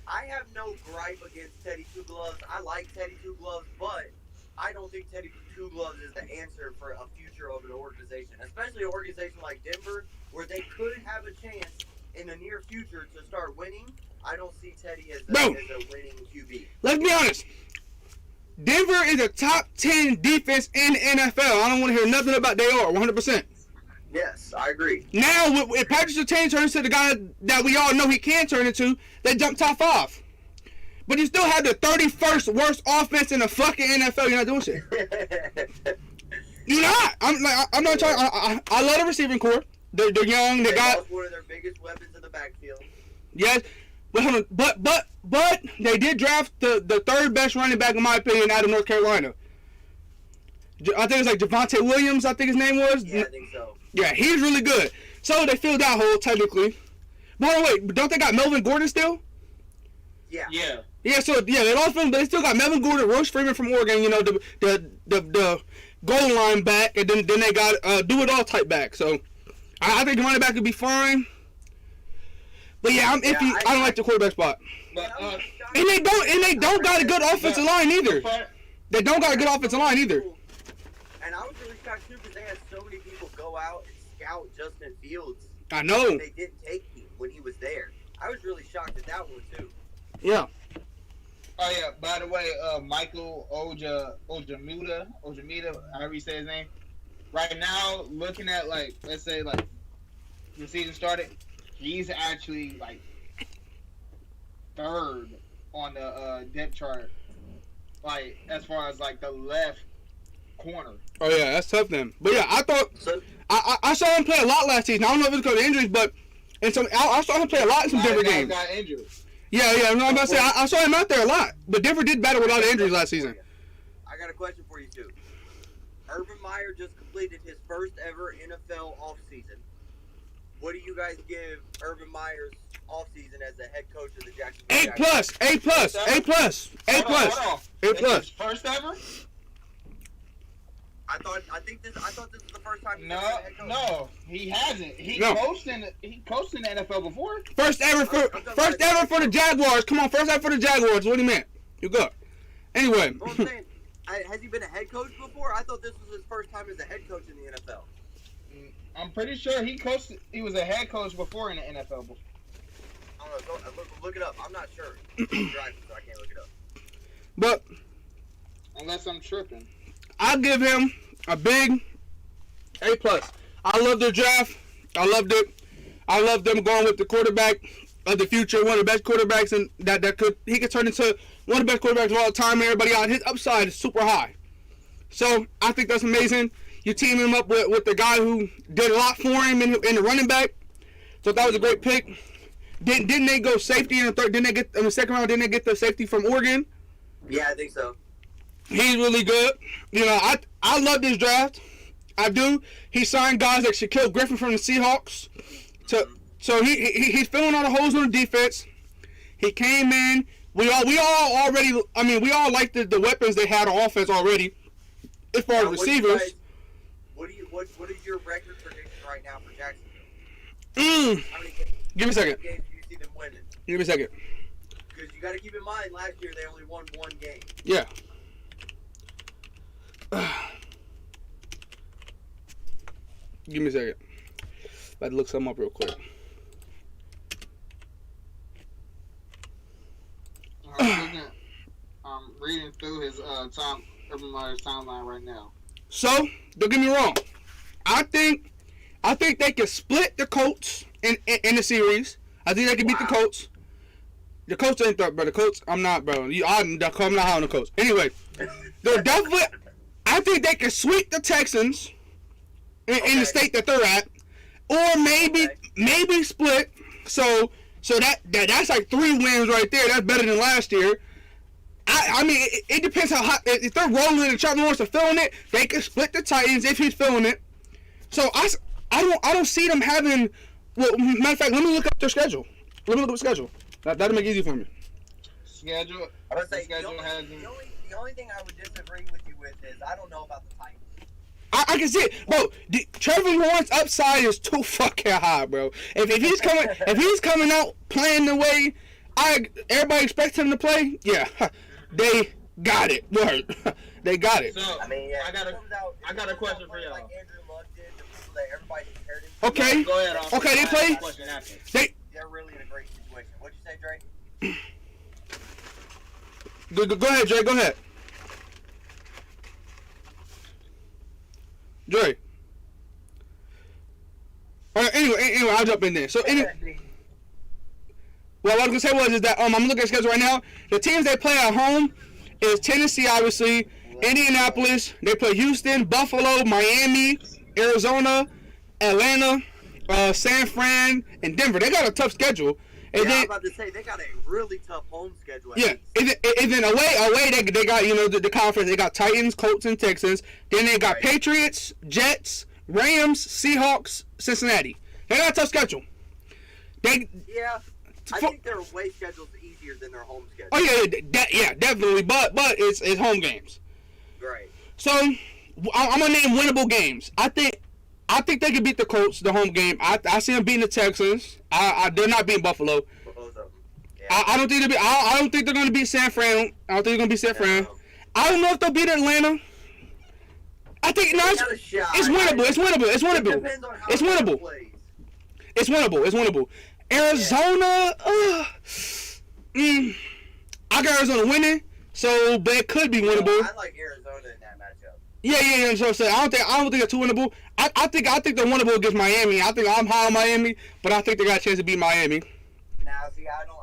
S6: I have no gripe against Teddy Two Gloves. I like Teddy Two Gloves, but I don't think Teddy Two Gloves is the answer for a future of an organization, especially an organization like Denver, where they could have a chance in the near future to start winning. I don't see Teddy as a winning QB.
S1: Let's be honest. Denver is a top 10 defense in the NFL. I don't want to hear nothing about they are 100%.
S6: Yes, I agree.
S1: Now, if Patrick Surtain turns into the guy that we all know he can turn into, they jump top 5. But you still have the 31st worst offense in the fucking NFL. You're not doing shit. You're not. I'm not trying. I love the receiving core. They're young. They got
S6: one of their biggest weapons in the backfield.
S1: Yes, but hold on. But they did draft the third best running back, in my opinion, out of North Carolina. I think it's like Javonte Williams, I think his name was.
S6: Yeah, I think so.
S1: Yeah, he's really good. So they filled that hole, technically. But wait, don't they got Melvin Gordon still?
S6: Yeah.
S1: Yeah, so, yeah, they lost him, but they still got Melvin Gordon, Royce Freeman from Oregon, you know, the goal line back, and then they got do-it-all type back. So I think the running back would be fine. But yeah, I'm iffy. I don't like the quarterback spot. And they don't got a good offensive line either. They don't got a good offensive line either.
S6: And I was really shocked too because they had so many people go out and scout Justin Fields.
S1: I know.
S6: They didn't take him when he was there. I was really shocked at that one too.
S1: Yeah.
S3: Oh yeah. By the way, Michael Ojamida, however you say his name. Right now, looking at let's say the season started, he's actually third on the depth chart. As far as the left corner.
S1: Oh yeah, that's tough then. But yeah, I thought I saw him play a lot last season. I don't know if it's because of injuries, but I saw him play a lot in some Denver games. Got injured. Yeah. No, I'm about to say I saw him out there a lot, but Denver did battle with a lot of injuries last season.
S6: I got a question for you too. Urban Meyer just completed his first ever NFL offseason. What do you guys give Urban Meyer's offseason as the head coach of the Jacksonville Jaguars?
S3: A+. First ever?
S6: I thought this was the first time.
S3: No, he hasn't. He coached in the NFL before.
S1: First ever for the Jaguars. Come on, first ever for the Jaguars. What do you mean? You good? Anyway.
S6: Well, I'm saying, has he been a head coach before? I thought this was his first time as a head coach in the NFL.
S3: I'm pretty sure he was a head coach before in the NFL.
S6: don't know. Look it up. I'm not sure. I'm driving, so I can't look it up.
S1: But
S3: unless I'm tripping,
S1: I'll give him a big A+. I love their draft. I loved it. I love them going with the quarterback of the future, one of the best quarterbacks, and he could turn into one of the best quarterbacks of all time. And everybody out, his upside is super high. So I think that's amazing. You team him up with the guy who did a lot for him in the running back. So that was a great pick. Didn't they go safety in the third? Didn't they get in the second round? Didn't they get the safety from Oregon?
S6: Yeah, I think so.
S1: He's really good. You know, I love this draft. I do. He signed guys like Shaquille Griffin from the Seahawks. So he's filling all the holes on the defense. He came in. We all like the weapons they had on offense already. As far as receivers.
S6: What is your record prediction right now for Jacksonville? How many
S1: Give me a second.
S6: games do you see them winning?
S1: Give me a second.
S6: Because you got to keep in mind, last year they only won one game.
S1: Yeah. Give me a second. About to look something up real quick.
S3: I'm reading through his Urban Meyer's timeline right now.
S1: So, don't get me wrong. I think they can split the Colts in the series. I think they can beat the Colts. The Colts ain't that, bro. The Colts, I'm not, bro. I'm not high on the Colts. Anyway, they're definitely. I think they can sweep the Texans in the state that they're at, or maybe split. So that's like 3 wins right there. That's better than last year. I mean, it depends how hot. If they're rolling and Trevor Lawrence are feeling it, they can split the Titans if he's feeling it. So I don't see them having. Well, matter of fact, let me look up their schedule. Let me look up the schedule. That'll make it easy for me.
S3: Schedule.
S6: I would say the only thing I would disagree with you with is I don't know about the Titans.
S1: I can see it, bro. Trevor Lawrence upside is too fucking high, bro. If he's coming out playing the way everybody expects him to play, yeah, they got it. Word, they got it.
S3: So I mean, yeah, I got a question for y'all. Like
S6: Andrew Luck did, the people that everybody compared him
S1: to. Okay.
S3: Go ahead.
S1: Okay, they play.
S6: They're really in a great situation. What'd you say, Dre?
S1: Go ahead, Dre. Go ahead. Dre. All right, anyway, I'll jump in there. So, what I was gonna say is that I'm looking at the schedule right now. The teams they play at home is Tennessee, obviously, Indianapolis. They play Houston, Buffalo, Miami, Arizona, Atlanta, San Fran, and Denver. They got a tough schedule. And
S6: I was about to say they got a really tough home schedule.
S1: Yeah, and then away they got the conference. They got Titans, Colts, and Texans. Then they got Patriots, Jets, Rams, Seahawks, Cincinnati. They got a tough schedule.
S6: I think their away schedule is easier than their home schedule.
S1: Oh yeah, definitely. But it's home games.
S6: Right.
S1: So I'm gonna name winnable games. I think they can beat the Colts, the home game. I see them beating the Texans. They're not beating Buffalo.
S6: Both of them. Yeah.
S1: I don't think I don't think they're gonna beat San Fran. I don't think they're gonna beat San Fran. I don't know if they'll beat Atlanta. I think it's winnable. It's winnable. It's winnable. It's winnable. It's winnable. It's winnable. Arizona. I got Arizona winning, so but it could be winnable.
S6: I like Arizona in that matchup.
S1: Yeah. So I don't think they're too winnable. I think they're winnable against Miami. I think I'm high on Miami, but I think they got a chance to beat Miami.
S6: Now, see, I don't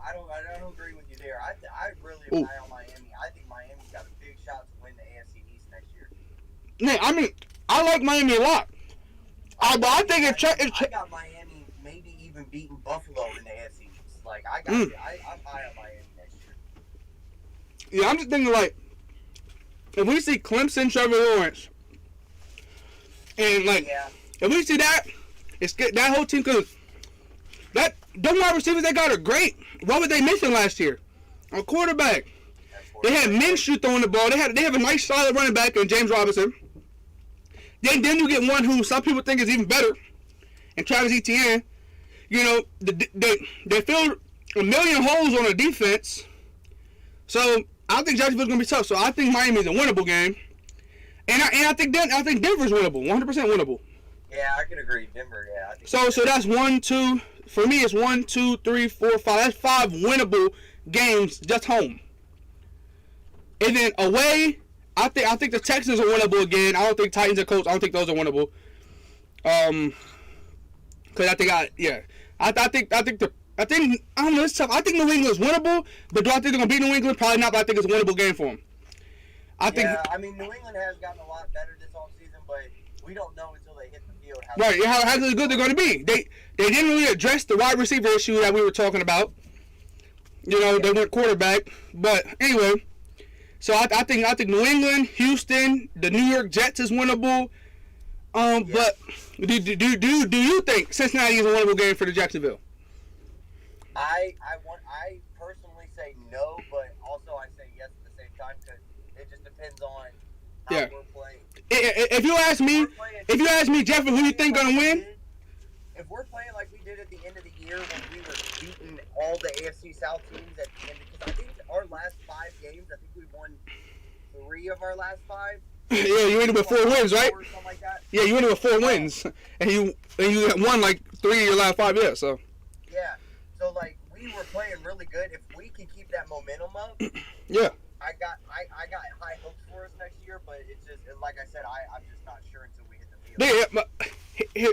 S6: agree with you there. I really am high on Miami. I think Miami's got a big shot to win the AFC East next year.
S1: Yeah, I mean, I like Miami a lot. I think
S6: I got Miami maybe even beating Buffalo in the AFC East. Like I'm high on Miami next year.
S1: Yeah, I'm just thinking like if we see Clemson, Trevor Lawrence, and if we see that, it's that whole team because them wide receivers they got are great. What were they missing last year? A quarterback. They had Minshew throwing the ball. They have a nice solid running back in James Robinson. Then you get one who some people think is even better, and Travis Etienne. They filled a million holes on the defense. So I think Jacksonville's gonna be tough. So I think Miami's a winnable game, and I think Denver's winnable, 100% winnable.
S6: Yeah, I can agree. Denver, yeah. I think
S1: so that's 1, 2, for me, it's 1, 2, 3, 4, 5. That's 5 winnable games just home. And then away, I think the Texans are winnable again. I don't think Titans and Colts. I don't think those are winnable. Because I think I don't know. It's tough. I think New England's winnable, but do I think they're gonna beat New England? Probably not. But I think it's a winnable game for them.
S6: I mean, New England has gotten a lot better this offseason, but we don't know until they hit the field
S1: how good they're going to be. They didn't really address the wide receiver issue that we were talking about. You know, they went quarterback, but anyway. So I think New England, Houston, the New York Jets is winnable. But do you think Cincinnati is a winnable game for the Jacksonville?
S6: I personally say no, but also I say yes at the same time because it just depends on how we're playing.
S1: If you ask me, Jeffrey, who you think gonna win?
S6: If we're playing like we did at the end of the year when we were beating all the AFC South teams at the end, because I think our last 5 games, I think we won 3 of our last 5.
S1: Yeah, you ended with 4 wins, right?
S6: Like that.
S1: Yeah, you ended with 4 wins, and you won like 3 of your last 5. Yeah, so.
S6: Yeah, so like we were playing really good. If we can keep that momentum up,
S1: yeah.
S6: I got high hopes for us next year, but it's just like I said, I'm just not sure until we hit the field.
S1: Yeah, but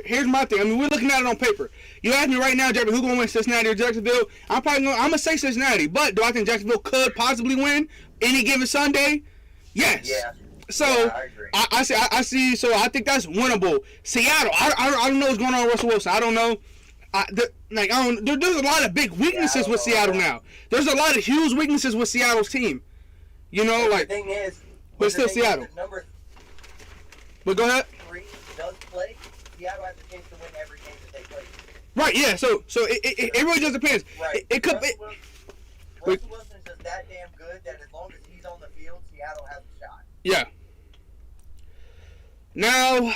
S1: here's my thing. I mean, we're looking at it on paper. You ask me right now, Jeffrey, who's gonna win, Cincinnati or Jacksonville? I'm gonna say Cincinnati, but do I think Jacksonville could possibly win any given Sunday? Yes. Yeah. So
S6: I agree.
S1: I see. So I think that's winnable. Seattle, I don't know what's going on with Russell Wilson. I don't know. There's a lot of big weaknesses with Seattle now. There's a lot of huge weaknesses with Seattle's team. You know,
S6: the thing is,
S1: but still Seattle. But go ahead.
S6: 3 does play. Seattle has a chance to win every game that they play.
S1: Right. Yeah. So it really just depends.
S6: Right.
S1: It could.
S6: Russell Wilson's just that damn good that as long as he's on the field, Seattle has a shot.
S1: Yeah. Now,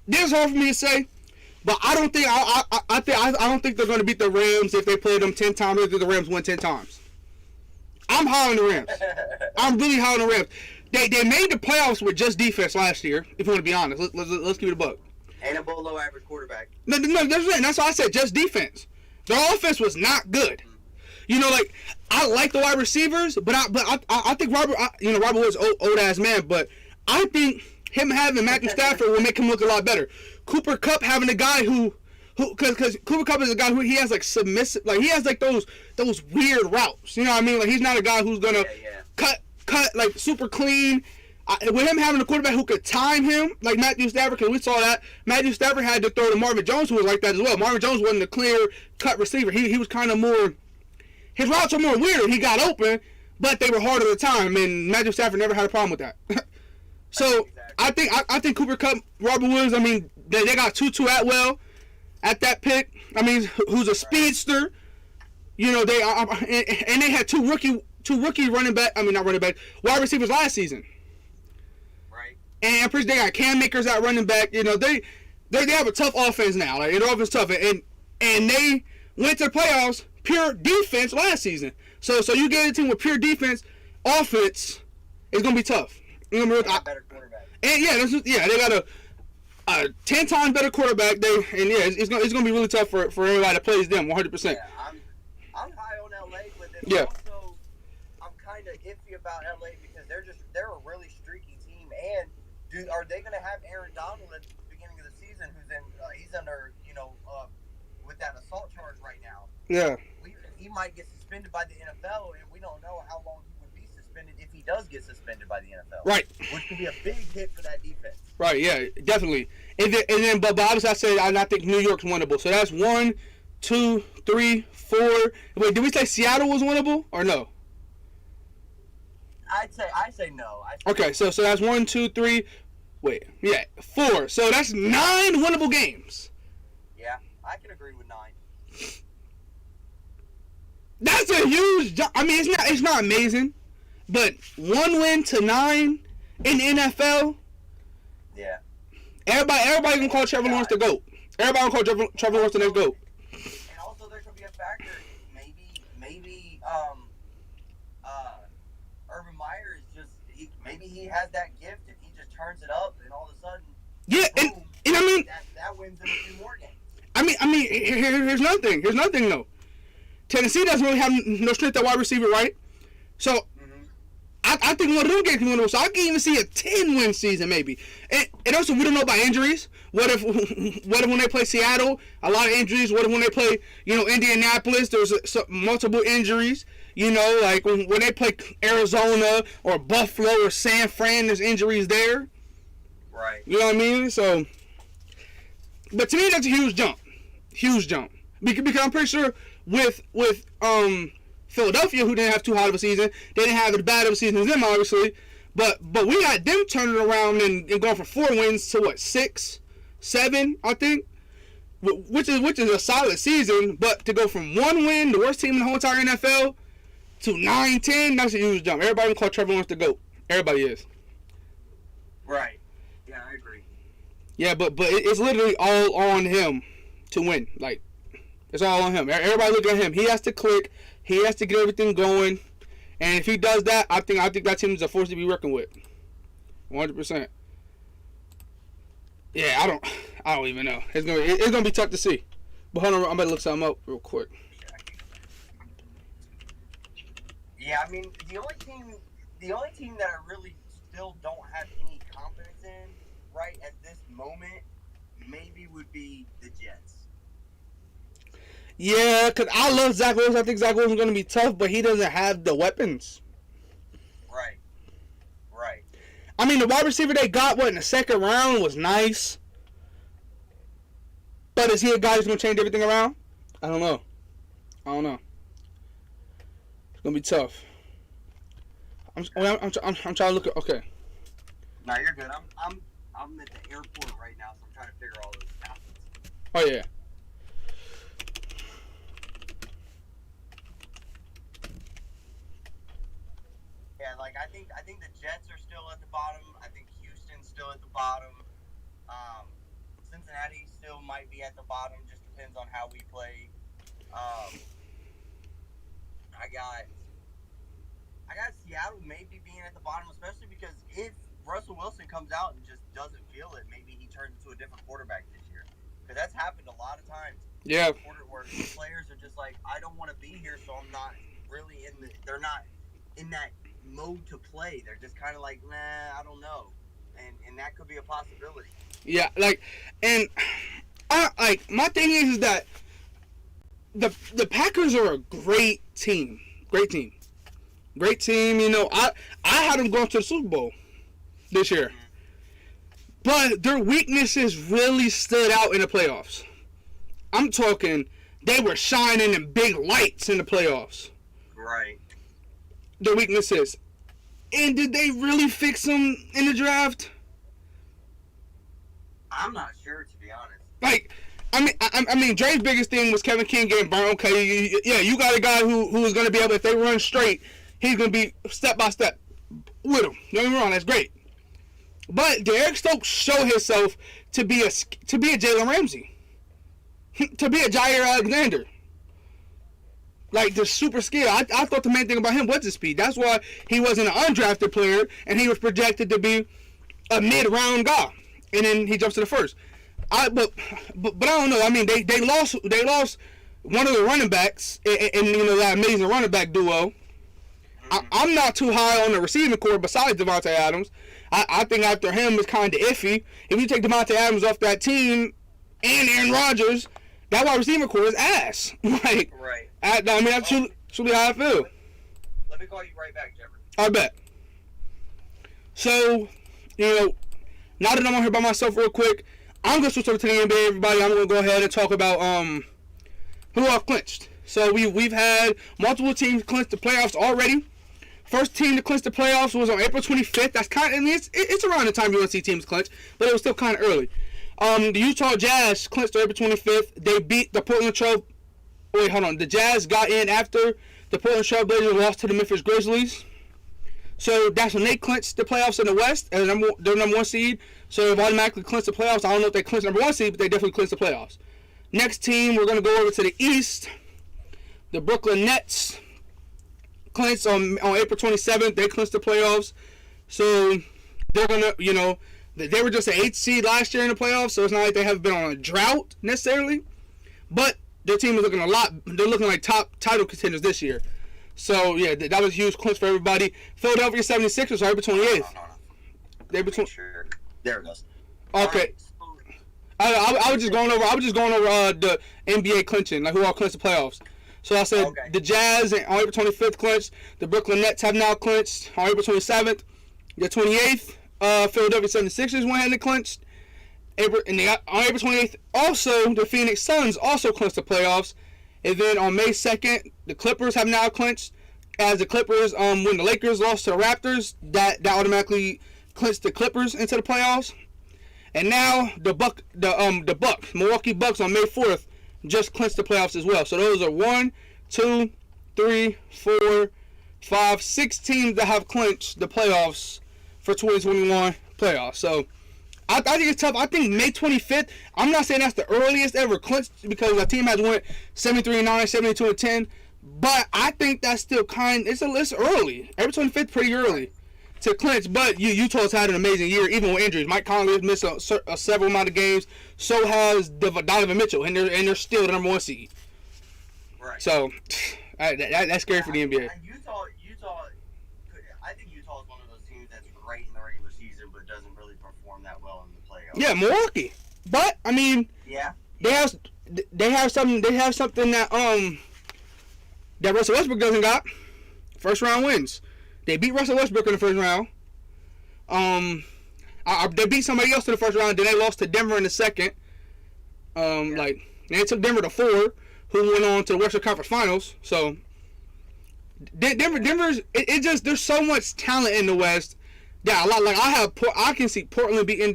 S1: this is hard for me to say, but I don't think I don't think they're going to beat the Rams if they play them 10 times. If the Rams win 10 times. I'm high on the Rams. I'm really high on the Rams. They made the playoffs with just defense last year. If you want to be honest, let's keep it a buck.
S6: And a below average quarterback.
S1: No, that's why I said just defense. Their offense was not good. You know, like I like the wide receivers, but I think Robert Woods old ass man, but I think him having Matthew Stafford will make him look a lot better. Cooper Kupp having a guy because Cooper Kupp is a guy who he has like submissive, like he has like those weird routes. You know what I mean? Like he's not a guy who's gonna cut like super clean. With him having a quarterback who could time him, like Matthew Stafford, because we saw that Matthew Stafford had to throw to Marvin Jones, who was like that as well. Marvin Jones wasn't a clear cut receiver. He was kind of more. His routes were more weird. He got open, but they were harder to time, and Matthew Stafford never had a problem with that. So exactly. I think Cooper Kupp, Robert Woods. I mean, they got Tutu Atwell at that pick. I mean, who's a speedster. You know, they had two rookie running back. I mean, not running back, wide receivers last season.
S6: Right.
S1: And I'm pretty sure they got Cam Akers at running back. You know, they have a tough offense now. Like their offense tough, and they went to the playoffs pure defense last season. So you get a team with pure defense, offense is gonna be tough. It's gonna be
S6: better quarterback.
S1: And they got a 10 times better quarterback. It's gonna be really tough for everybody that plays them 100%.
S6: Yeah, I'm high on LA, but then also I'm kind of iffy about LA because they're a really streaky team. And are they gonna have Aaron Donald at the beginning of the season? He's under with that assault charge right now.
S1: Yeah.
S6: He might get suspended by the NFL, and we don't know how long he would be suspended if he does get suspended by the NFL.
S1: Right.
S6: Which could be a big hit for that defense.
S1: Right. Yeah. Definitely. But obviously, I think New York's winnable. So that's 1, 2, 3, 4. Wait, did we say Seattle was winnable or no?
S6: I say no.
S1: Okay. So that's 1, 2, 3. Wait. Yeah. 4. So that's 9 winnable games.
S6: Yeah, I can agree with 9.
S1: That's a huge. I mean, it's not amazing, but 1 win to 9 in the NFL.
S6: Yeah.
S1: Everybody gonna call Trevor Lawrence the GOAT. Everybody gonna call Trevor Lawrence the next GOAT.
S6: And also, there could be a factor. Maybe Urban Meyer is just maybe he has that gift and he just turns it up, and all of a sudden,
S1: yeah,
S6: boom,
S1: and I mean
S6: that wins him a few more games.
S1: Here's nothing. Here's nothing though. Tennessee doesn't really have no strength at wide receiver, right? So I think one of them games can win. So I can even see a 10-win season maybe. And also we don't know about injuries. What if when they play Seattle, a lot of injuries? What if when they play, Indianapolis, there's multiple injuries? Like when they play Arizona or Buffalo or San Fran, there's injuries there.
S6: Right.
S1: You know what I mean? So, but to me, that's a huge jump. Huge jump. Because I'm pretty sure with Philadelphia, who didn't have too hot of a season, they didn't have as bad of a season as them, obviously. But we got them turning around and going from 4 wins to what, 6, 7, I think, which is a solid season. But to go from 1 win, the worst team in the whole entire NFL, to 9-10, that's a huge jump. Everybody in call Trevor Lawrence the GOAT. Everybody is.
S6: Right. Yeah, I agree.
S1: Yeah, but it's literally all on him to win. Like, it's all on him. Everybody look at him. He has to click. He has to get everything going. And if he does that, I think that team is a force to be reckoned with. 100%. Yeah, I don't even know. It's gonna be tough to see. But hold on, I'm about to look something up real quick.
S6: Yeah, I mean, the only team that I really still don't have any confidence in right at this moment maybe would be the Jets.
S1: Yeah, because I love Zach Wilson. I think Zach Wilson's going to be tough, but he doesn't have the weapons.
S6: Right.
S1: I mean, the wide receiver they got, in the second round was nice. But is he a guy who's going to change everything around? I don't know. It's going to be tough. I'm trying to look at... Okay.
S6: No, you're good. I'm at the airport right now, so I'm trying to figure all this out.
S1: Oh, yeah.
S6: Yeah, like I think the Jets are still at the bottom. I think Houston's still at the bottom. Cincinnati still might be at the bottom. Just depends on how we play. I got Seattle maybe being at the bottom, especially because if Russell Wilson comes out and just doesn't feel it, maybe he turns into a different quarterback this year. Because that's happened a lot of times.
S1: Yeah.
S6: Where players are just like, I don't want to be here, so I'm not really they're not in that mode to play. They're just kind of like, nah, I don't know. And that could be a possibility.
S1: Yeah, my thing is that the Packers are a great team. Great team. I had them going to the Super Bowl this year. But their weaknesses really stood out in the playoffs. I'm talking, they were shining in big lights in the playoffs.
S6: Right.
S1: Their weaknesses. And did they really fix them in the draft?
S6: I'm not sure, to be honest.
S1: Like, I mean, Dre's biggest thing was Kevin King getting burned. Okay, you got a guy who is going to be able, if they run straight, he's going to be step by step with him. Don't get me wrong, that's great. But Derek Stokes showed himself to be a Jalen Ramsey, to be a Jair Alexander. Like, the super skill. I thought the main thing about him was his speed. That's why he wasn't an undrafted player, and he was projected to be a mid-round guy. And then he jumps to the first. But I don't know. I mean, they lost one of the running backs in that amazing running back duo. I'm not too high on the receiving core besides Devontae Adams. I think after him is kind of iffy. If you take Devontae Adams off that team and Aaron Rodgers, that wide receiver core is ass. Like,
S6: right.
S1: I mean, that's truly how I feel.
S6: Let me call you right back, Jeffrey.
S1: I bet. So, now that I'm on here by myself real quick, I'm going to switch over to the NBA, everybody. I'm going to go ahead and talk about who I've clinched. So we've had multiple teams clinch the playoffs already. First team to clinch the playoffs was on April 25th. That's kind of, it's around the time you want to see teams clinch, but it was still kind of early. The Utah Jazz clinched on April 25th. They beat the Portland Trail. Wait, hold on. The Jazz got in after the Portland Trail Blazers lost to the Memphis Grizzlies. So that's when they clinched the playoffs in the West, and they're number 1 seed. So they've automatically clinched the playoffs. I don't know if they clinched number 1 seed, but they definitely clinched the playoffs. Next team, we're going to go over to the East. The Brooklyn Nets clinched on April 27th. They clinched the playoffs. So they're going to, they were just an 8th seed last year in the playoffs, so it's not like they have been on a drought necessarily. but their team is looking they're looking like top title contenders this year. So, yeah, that was a huge clinch for everybody. Philadelphia 76ers are April 28th.
S6: No. There it goes.
S1: Okay. I was just going over the NBA clinching, like who all clinched the playoffs. So I said the Jazz on April 25th clinched. The Brooklyn Nets have now clinched on April 27th. The 28th, Philadelphia 76ers went ahead and clinched. On April 28th, also the Phoenix Suns also clinched the playoffs. And then on May 2nd, the Clippers have now clinched. As the Clippers, when the Lakers lost to the Raptors, that automatically clinched the Clippers into the playoffs. And now the Milwaukee Bucks on May 4th just clinched the playoffs as well. So those are 1, 2, 3, 4, 5, 6 teams that have clinched the playoffs for 2021 playoffs. So I think it's tough. I think May 25th, I'm not saying that's the earliest ever clinched because the team has went 73-9, 72-10. But I think that's still it's early. April 25th, pretty early to clinch. But Utah's had an amazing year, even with injuries. Mike Conley has missed a several amount of games. So has Donovan Mitchell, and they're still the number 1 seed.
S6: Right.
S1: So that's scary for the NBA.
S6: Utah. I think Utah is one of those teams that's great in the regular season, but doesn't really perform that well in the playoffs.
S1: Yeah, Milwaukee. But I mean, they have something that Russell Westbrook doesn't got. First round wins. They beat Russell Westbrook in the first round. They beat somebody else in the first round. Then they lost to Denver in the second. They took Denver to 4, who went on to the Western Conference Finals. So Denver's there's so much talent in the West that I can see Portland beating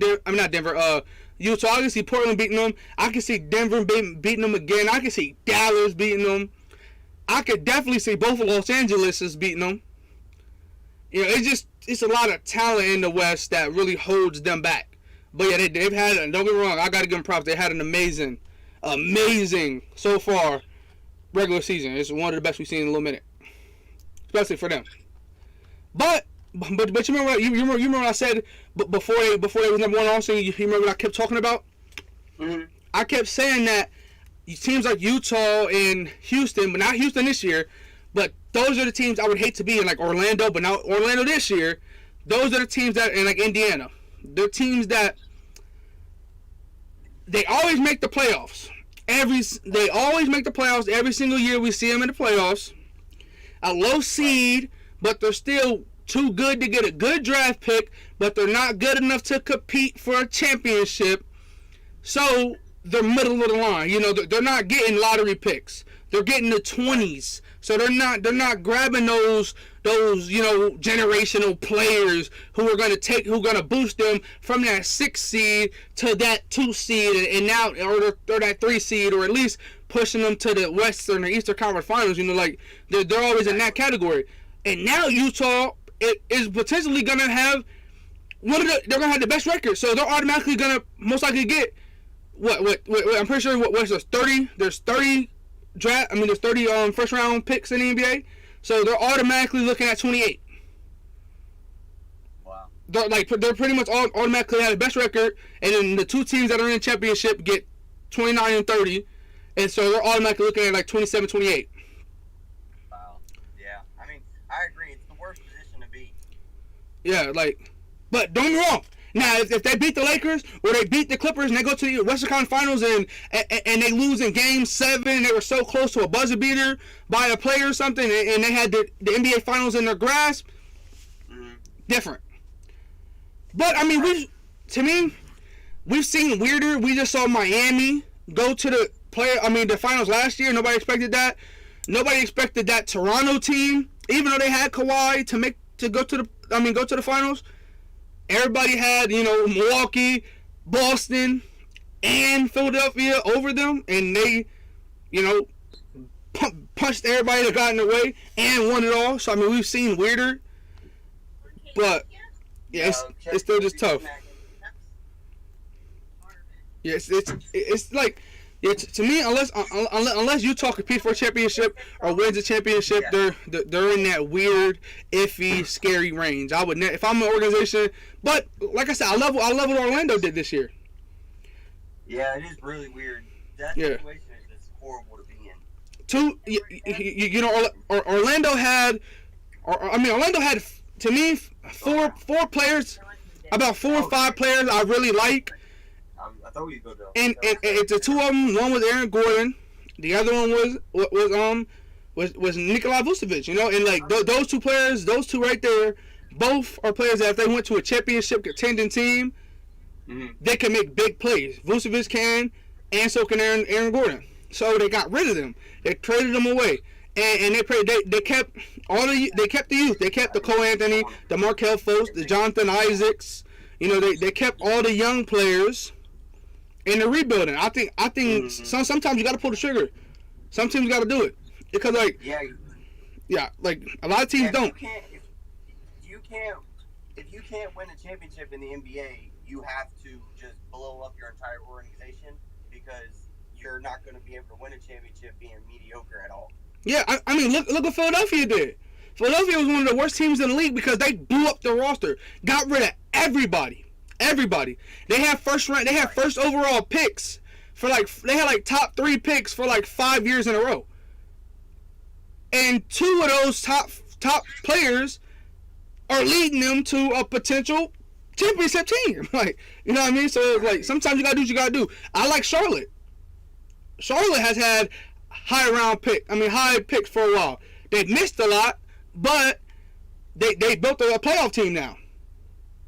S1: Utah. I can see Portland beating them. I can see Denver beating them again. I can see Dallas beating them. I could definitely see both of Los Angeles beating them. You know, it's a lot of talent in the West that really holds them back. But yeah, they've had, don't get me wrong, I got to give them props. They had an amazing, so far, regular season. It's one of the best we've seen in a little minute. Especially for them. But you remember what I said before they was number 1 also, you remember what I kept talking about?
S6: Mm-hmm.
S1: I kept saying that teams like Utah and Houston, but not Houston this year, but those are the teams I would hate to be in, like Orlando, but now Orlando this year, those are the teams that, and like Indiana, they're teams that they always make the playoffs. They always make the playoffs every single year. We see them in the playoffs. A low seed, but they're still too good to get a good draft pick, but they're not good enough to compete for a championship. So they're middle of the line. You know, they're not getting lottery picks. They're getting the 20s. So they're not grabbing those generational players who are going to boost them from that 6 seed to that 2 seed and now or that 3 seed, or at least pushing them to the Western or Eastern Conference Finals. You know, like they're always in that category. And now Utah is potentially going to have they're going to have the best record. So they're automatically going to most likely get what I'm pretty sure there's 30 there's 30 first round picks in the NBA. So they're automatically looking at 28.
S6: Wow.
S1: They're pretty much automatically have the best record, and then the 2 teams that are in the championship get 29 and 30, and so they're automatically looking at like 27, 28.
S6: Wow. Yeah. I mean, I agree. It's the worst position to be.
S1: Yeah, but don't get me wrong. Now, if they beat the Lakers or they beat the Clippers and they go to the Western Conference Finals and they lose in Game 7, they were so close to a buzzer beater by a player or something, and they had the NBA Finals in their grasp, different. But I mean, we've seen weirder. We just saw Miami go to the finals last year. Nobody expected that. Nobody expected that Toronto team, even though they had Kawhi to go to the finals. Everybody had, Milwaukee, Boston, and Philadelphia over them, and they, punched everybody that got in their way and won it all. So I mean, we've seen weirder, but yeah, it's still just tough. Yeah, it's like. To me, unless Utah competes for a championship or wins a championship, they're in that weird, iffy, scary range. I would if I'm an organization, but like I said, I love what Orlando did this year.
S6: Yeah, it is really weird. That situation is just
S1: you know, Orlando had, Orlando had to me four players, about 4 or 5 players I really like.
S6: I thought we'd go down.
S1: And the 2 of them, one was Aaron Gordon, the other one was Nikola Vucevic. You know, and like those 2 players, those 2 right there, both are players that if they went to a championship contending team, they can make big plays. Vucevic can, and so can Aaron Gordon. So they got rid of them. They traded them away, and they kept they kept the youth. They kept the Cole Anthony, the Markelle Fultz, the Jonathan Isaacs. You know, they kept all the young players in the rebuilding. I think sometimes you got to pull the trigger. Some teams got to do it because like like a lot of teams don't.
S6: If you can't win a championship in the NBA, you have to just blow up your entire organization because you're not going to be able to win a championship being mediocre at all.
S1: Yeah, I mean, look what Philadelphia did. Philadelphia was one of the worst teams in the league because they blew up the roster, got rid of everybody. They had first overall picks for they had top 3 picks for 5 years in a row, and 2 of those top players are leading them to a potential championship team. You know what I mean? So sometimes you gotta do what you gotta do. I like Charlotte. Charlotte has had high picks for a while. They've missed a lot, but they built a playoff team now.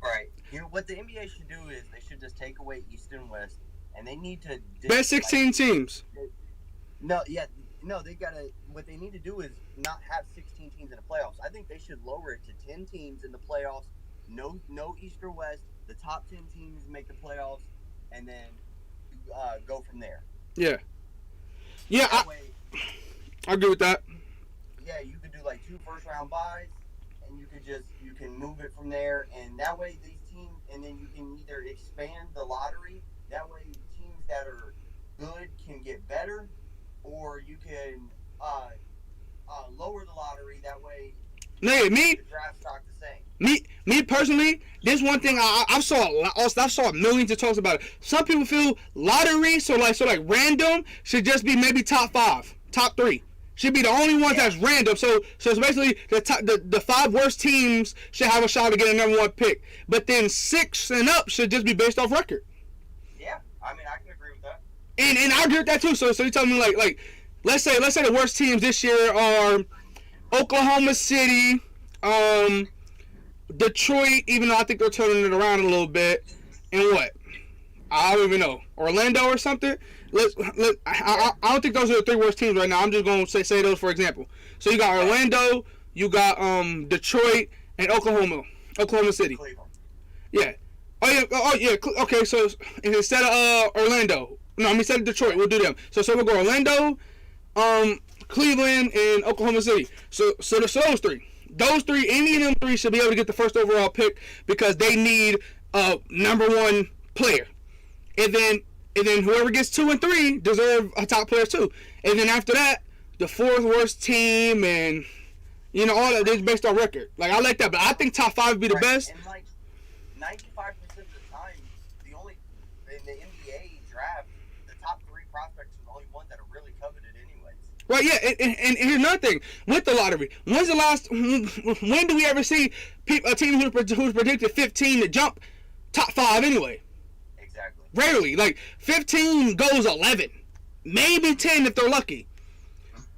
S6: Right. You know what the NBA should do is they should just take away East and West, and they need to
S1: best 16 teams.
S6: They gotta. What they need to do is not have 16 teams in the playoffs. I think they should lower it to 10 teams in the playoffs. No East or West. The top 10 teams make the playoffs, and then go from there.
S1: Yeah. Yeah, I agree with that.
S6: Yeah, you could do 2 first-round buys, and you can move it from there, and that way these teams, and then you can either expand the lottery. That way, teams that are good can get better, or you can lower the lottery. That way, the draft stock the same.
S1: Me personally, there's one thing I saw millions of talks about it. Some people feel lottery, so random should just be maybe top 5, top 3. Should be the only ones that's random. So it's basically the 5 worst teams should have a shot to get a number 1 pick. But then 6 and up should just be based off record.
S6: Yeah, I mean I can agree with that.
S1: And I agree with that too. So you tell me let's say the worst teams this year are Oklahoma City, Detroit, even though I think they're turning it around a little bit, and what? I don't even know. Orlando or something? I don't think those are the 3 worst teams right now. I'm just going to say those for example. So you got Orlando, you got Detroit, and Oklahoma City.
S6: Cleveland.
S1: Yeah. Oh yeah. Okay, so instead of Orlando, instead of Detroit, we'll do them. So we'll go Orlando, Cleveland, and Oklahoma City. So those 3. Those 3, any of them 3 should be able to get the first overall pick because they need a number 1 player. And then whoever gets 2 and 3 deserve a top player too. And then after that, the 4th worst team and all that is based on record. I like that, but I think top 5 would be the best.
S6: And 95% of the time, in the NBA draft, the top 3 prospects are the only ones that are really coveted anyways.
S1: Right, yeah, and here's another thing with the lottery. When do we ever see a team who's predicted 15 to jump top 5 anyway?
S6: Exactly.
S1: Rarely. 15 goes 11. Maybe 10 if they're lucky.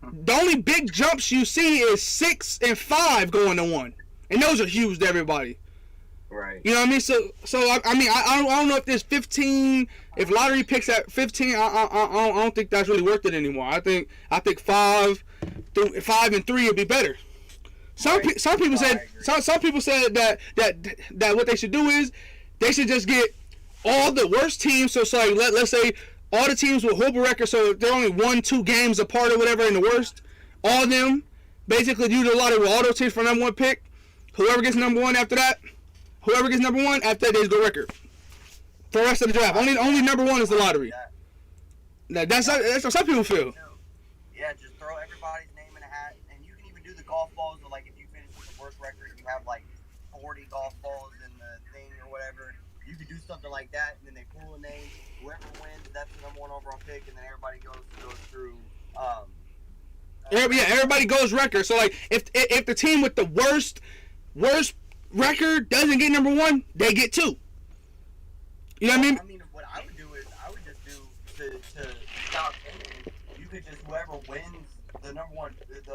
S1: The only big jumps you see is 6 and 5 going to 1. And those are huge to everybody.
S6: Right.
S1: You know what I mean? So I don't know if there's 15. If lottery picks at 15, I don't think that's really worth it anymore. I think 5 and 3 would be better. Some people said that what they should do is they should just get all the worst teams. So it's let's say all the teams with horrible records, so they're only 1-2 games apart or whatever in the worst. All of them basically do the lottery with all those teams for number 1 pick. Whoever gets number 1 after that. Whoever gets number 1 after that, they go record. For the rest of the draft, only number 1 is the lottery. That's what some people feel.
S6: Yeah, just throw everybody's name in a hat, and you can even do the golf balls. So if you finish with the worst record, you have 40 golf balls in the thing or whatever. You could do something like that, and then they pull a name. Whoever wins, that's the number 1 overall pick, and then everybody goes through
S1: everybody goes record. So like if the team with the worst record doesn't get number 1, they get 2. You know what I mean?
S6: I mean, what I would do is I would just do to stop anything. You could just whoever wins the number one pick,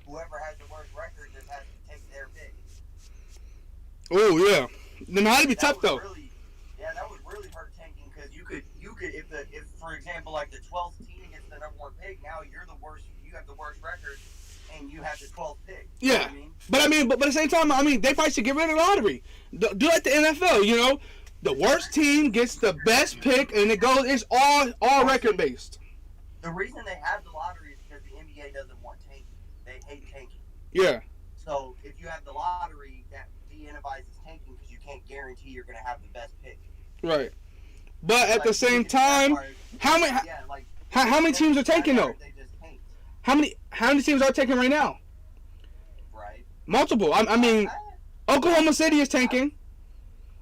S6: whoever has the worst record just has to take their pick.
S1: Oh yeah. Then how'd it be tough though?
S6: That would really hurt tanking because you could if for example like the 12th team gets the number 1 pick, now you're the worst. You have the worst record, and you have the 12th pick.
S1: Yeah.
S6: You know what I mean?
S1: But at the same time, I mean, they probably should get rid of the lottery. Do like the NFL, you know, the worst team gets the best pick, and it's all record based.
S6: The reason they have the lottery is because the NBA doesn't want tanking. They hate tanking.
S1: Yeah.
S6: So if you have the lottery, that de-incentivizes tanking because you can't guarantee you're going to have the best pick.
S1: Right. But at the same time, how many teams are tanking though? How many teams are taking right now?
S6: Right.
S1: Multiple. I mean, Oklahoma City is tanking.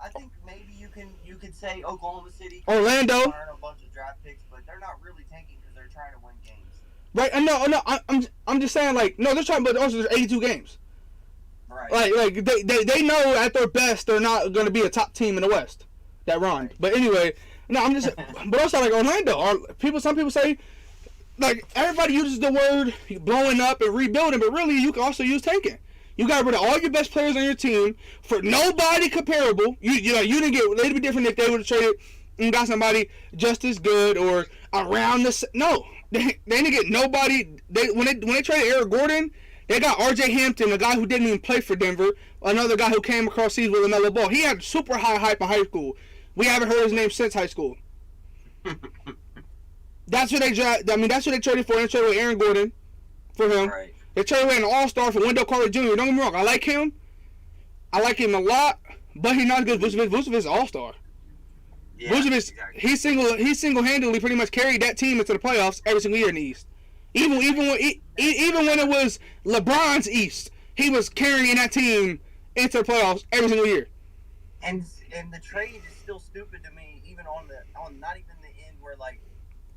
S6: I think maybe you could say Oklahoma City,
S1: Orlando,
S6: earn a bunch of draft picks, but they're not really tanking because they're trying to win games.
S1: Right? No. I'm just saying like no, they're trying, but also there's 82 games.
S6: Right.
S1: Like they know at their best they're not going to be a top team in the West. That rhymed. But anyway, no, I'm just. But also like Orlando, some people say. Like, everybody uses the word blowing up and rebuilding, but really, you can also use tanking. You got rid of all your best players on your team for nobody comparable. You didn't get. It'd be different if they would have traded and got somebody just as good or around the. No, they didn't get nobody. When they traded Eric Gordon, they got R.J. Hampton, a guy who didn't even play for Denver, another guy who came across seas with LaMelo Ball. He had super high hype in high school. We haven't heard his name since high school. That's what they that's what they traded for. They traded with Aaron Gordon for him.
S6: Right.
S1: They traded with an all-star for Wendell Carter Jr. Don't get me wrong. I like him. I like him a lot, but he's not as good as Vucevic. Vucevic is an all-star.
S6: Yeah,
S1: Vucevic,
S6: exactly.
S1: he single-handedly pretty much carried that team into the playoffs every single year in the East. Even when it was LeBron's East, he was carrying that team into the playoffs every single year.
S6: And the trade is still stupid to me, even on not even the end where like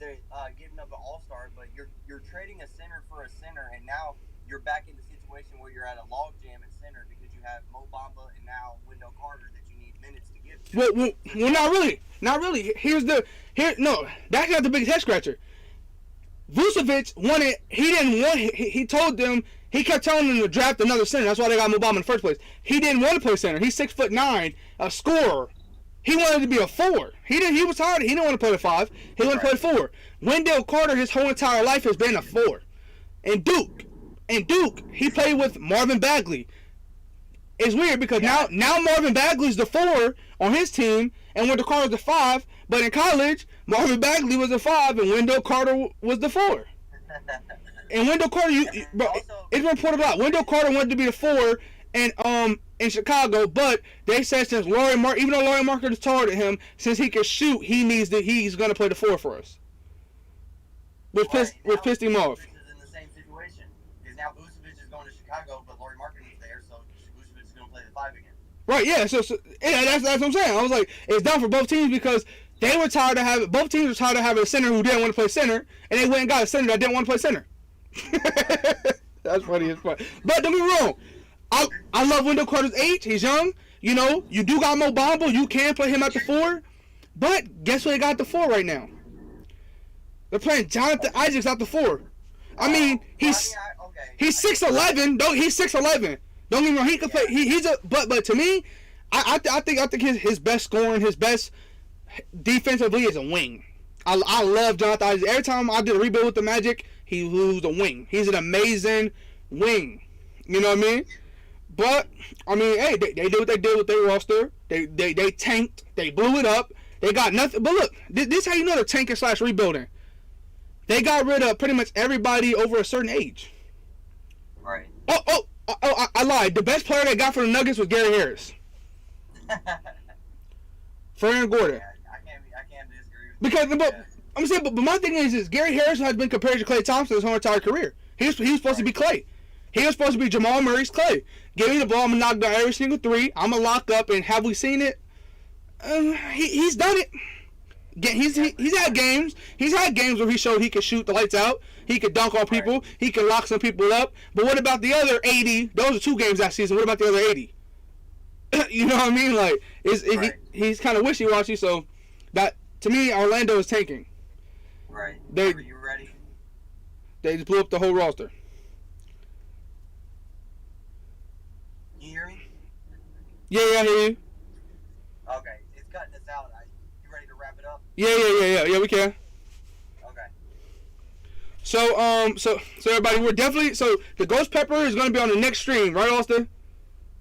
S6: they're giving up an all-star, but you're trading a center for a center, and now you're back in the situation where you're at a logjam at center because you have Mo Bamba and now Wendell Carter that you need minutes to give to.
S1: Well, not really. That's not the biggest head scratcher. Vucevic wanted. He didn't want. He told them. He kept telling them to draft another center. That's why they got Mo Bamba in the first place. He didn't want to play center. He's 6'9", a scorer. He wanted to be a 4. He was tired. He didn't want to play the 5. He wanted to play 4. Wendell Carter, his whole entire life has been a 4. And Duke, he played with Marvin Bagley. It's weird because now Marvin Bagley's the 4 on his team, and Wendell Carter's the 5. But in college, Marvin Bagley was the 5, and Wendell Carter was the 4. And Wendell Carter, it's been reported a lot. Wendell Carter wanted to be the 4, and in Chicago, but they said since even though Laurie Marketing is taller than him, since he can shoot, he's going to play the 4 for us. Which pissed him off.
S6: Vucevic is in the same situation because now Vucevic is going to Chicago, but Laurie Marketing is there, so Vucevic is going to play the 5 again.
S1: Right? Yeah. So that's what I'm saying. I was like, it's done for both teams because they were tired of having both teams were tired of having a center who didn't want to play center, and they went and got a center that didn't want to play center. That's funny as fuck. But don't be wrong. I love Wendell Carter's age. He's young. You know, you do got Mo Bamba. You can play him at the 4. But guess what they got at the 4 right now? They're playing Jonathan Isaacs at the 4. I mean, he's 6'11". He's 6'11". Don't get me wrong. He can play. He's a but to me, I think his best scoring, his best defensively is a wing. I love Jonathan Isaacs. Every time I did a rebuild with the Magic, he was a wing. He's an amazing wing. You know what I mean? But I mean, hey, they did what they did with their roster. They tanked. They blew it up. They got nothing. But look, this is how you know they're tanking / rebuilding. They got rid of pretty much everybody over a certain age.
S6: Right.
S1: Oh, I lied. The best player they got for the Nuggets was Gary Harris. For Aaron Gordon.
S6: Yeah, I can't disagree with
S1: because,
S6: you.
S1: but I'm saying, but my thing is Gary Harris has been compared to Klay Thompson his whole entire career. He was supposed to be Klay. He was supposed to be Jamal Murray's Klay. Give me the ball, I'm going to knock down every single 3. I'm going to lock up, and have we seen it? He's done it. He's had games. He's had games where he showed he could shoot the lights out. He could dunk on people. Right. He could lock some people up. But what about the other 80? Those are 2 games that season. What about the other 80? You know what I mean? Like, he's kind of wishy-washy. So, that to me, Orlando is tanking.
S6: Right.
S1: Are
S6: you ready?
S1: They just blew up the whole roster.
S6: You hear me?
S1: Yeah, I hear you.
S6: Okay, it's cutting us out. You ready to wrap it up?
S1: Yeah, we can.
S6: Okay.
S1: So everybody, we're definitely, so the Ghost Pepper is going to be on the next stream, right, Austin?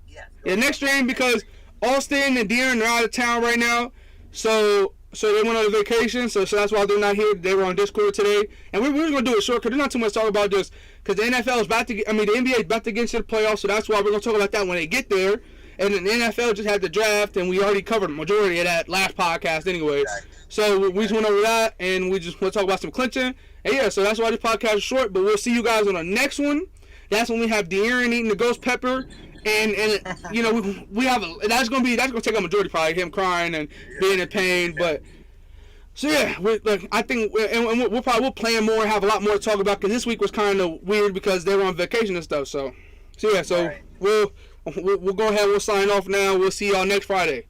S6: Yes.
S1: Yeah, next stream, because Austin and De'Aaron are out of town right now, so they went on a vacation, so that's why they're not here. They were on Discord today, and we were going to do it short, because there's not too much to talk about, just because the NFL is about to get, the NBA is about to get into the playoffs, so that's why we're going to talk about that when they get there. And then the NFL just had the draft, and we already covered the majority of that last podcast anyway. So we just went over that, and we just want to talk about some clinching. And yeah, so that's why this podcast is short, but we'll see you guys on the next one. That's when we have De'Aaron eating the Ghost Pepper, and you know, we have that's gonna take a majority, probably him crying and being in pain. But so yeah, I think we'll plan more, have a lot more to talk about, because this week was kind of weird because they were on vacation and stuff. So yeah, so we'll go ahead. We'll sign off now. We'll see y'all next Friday.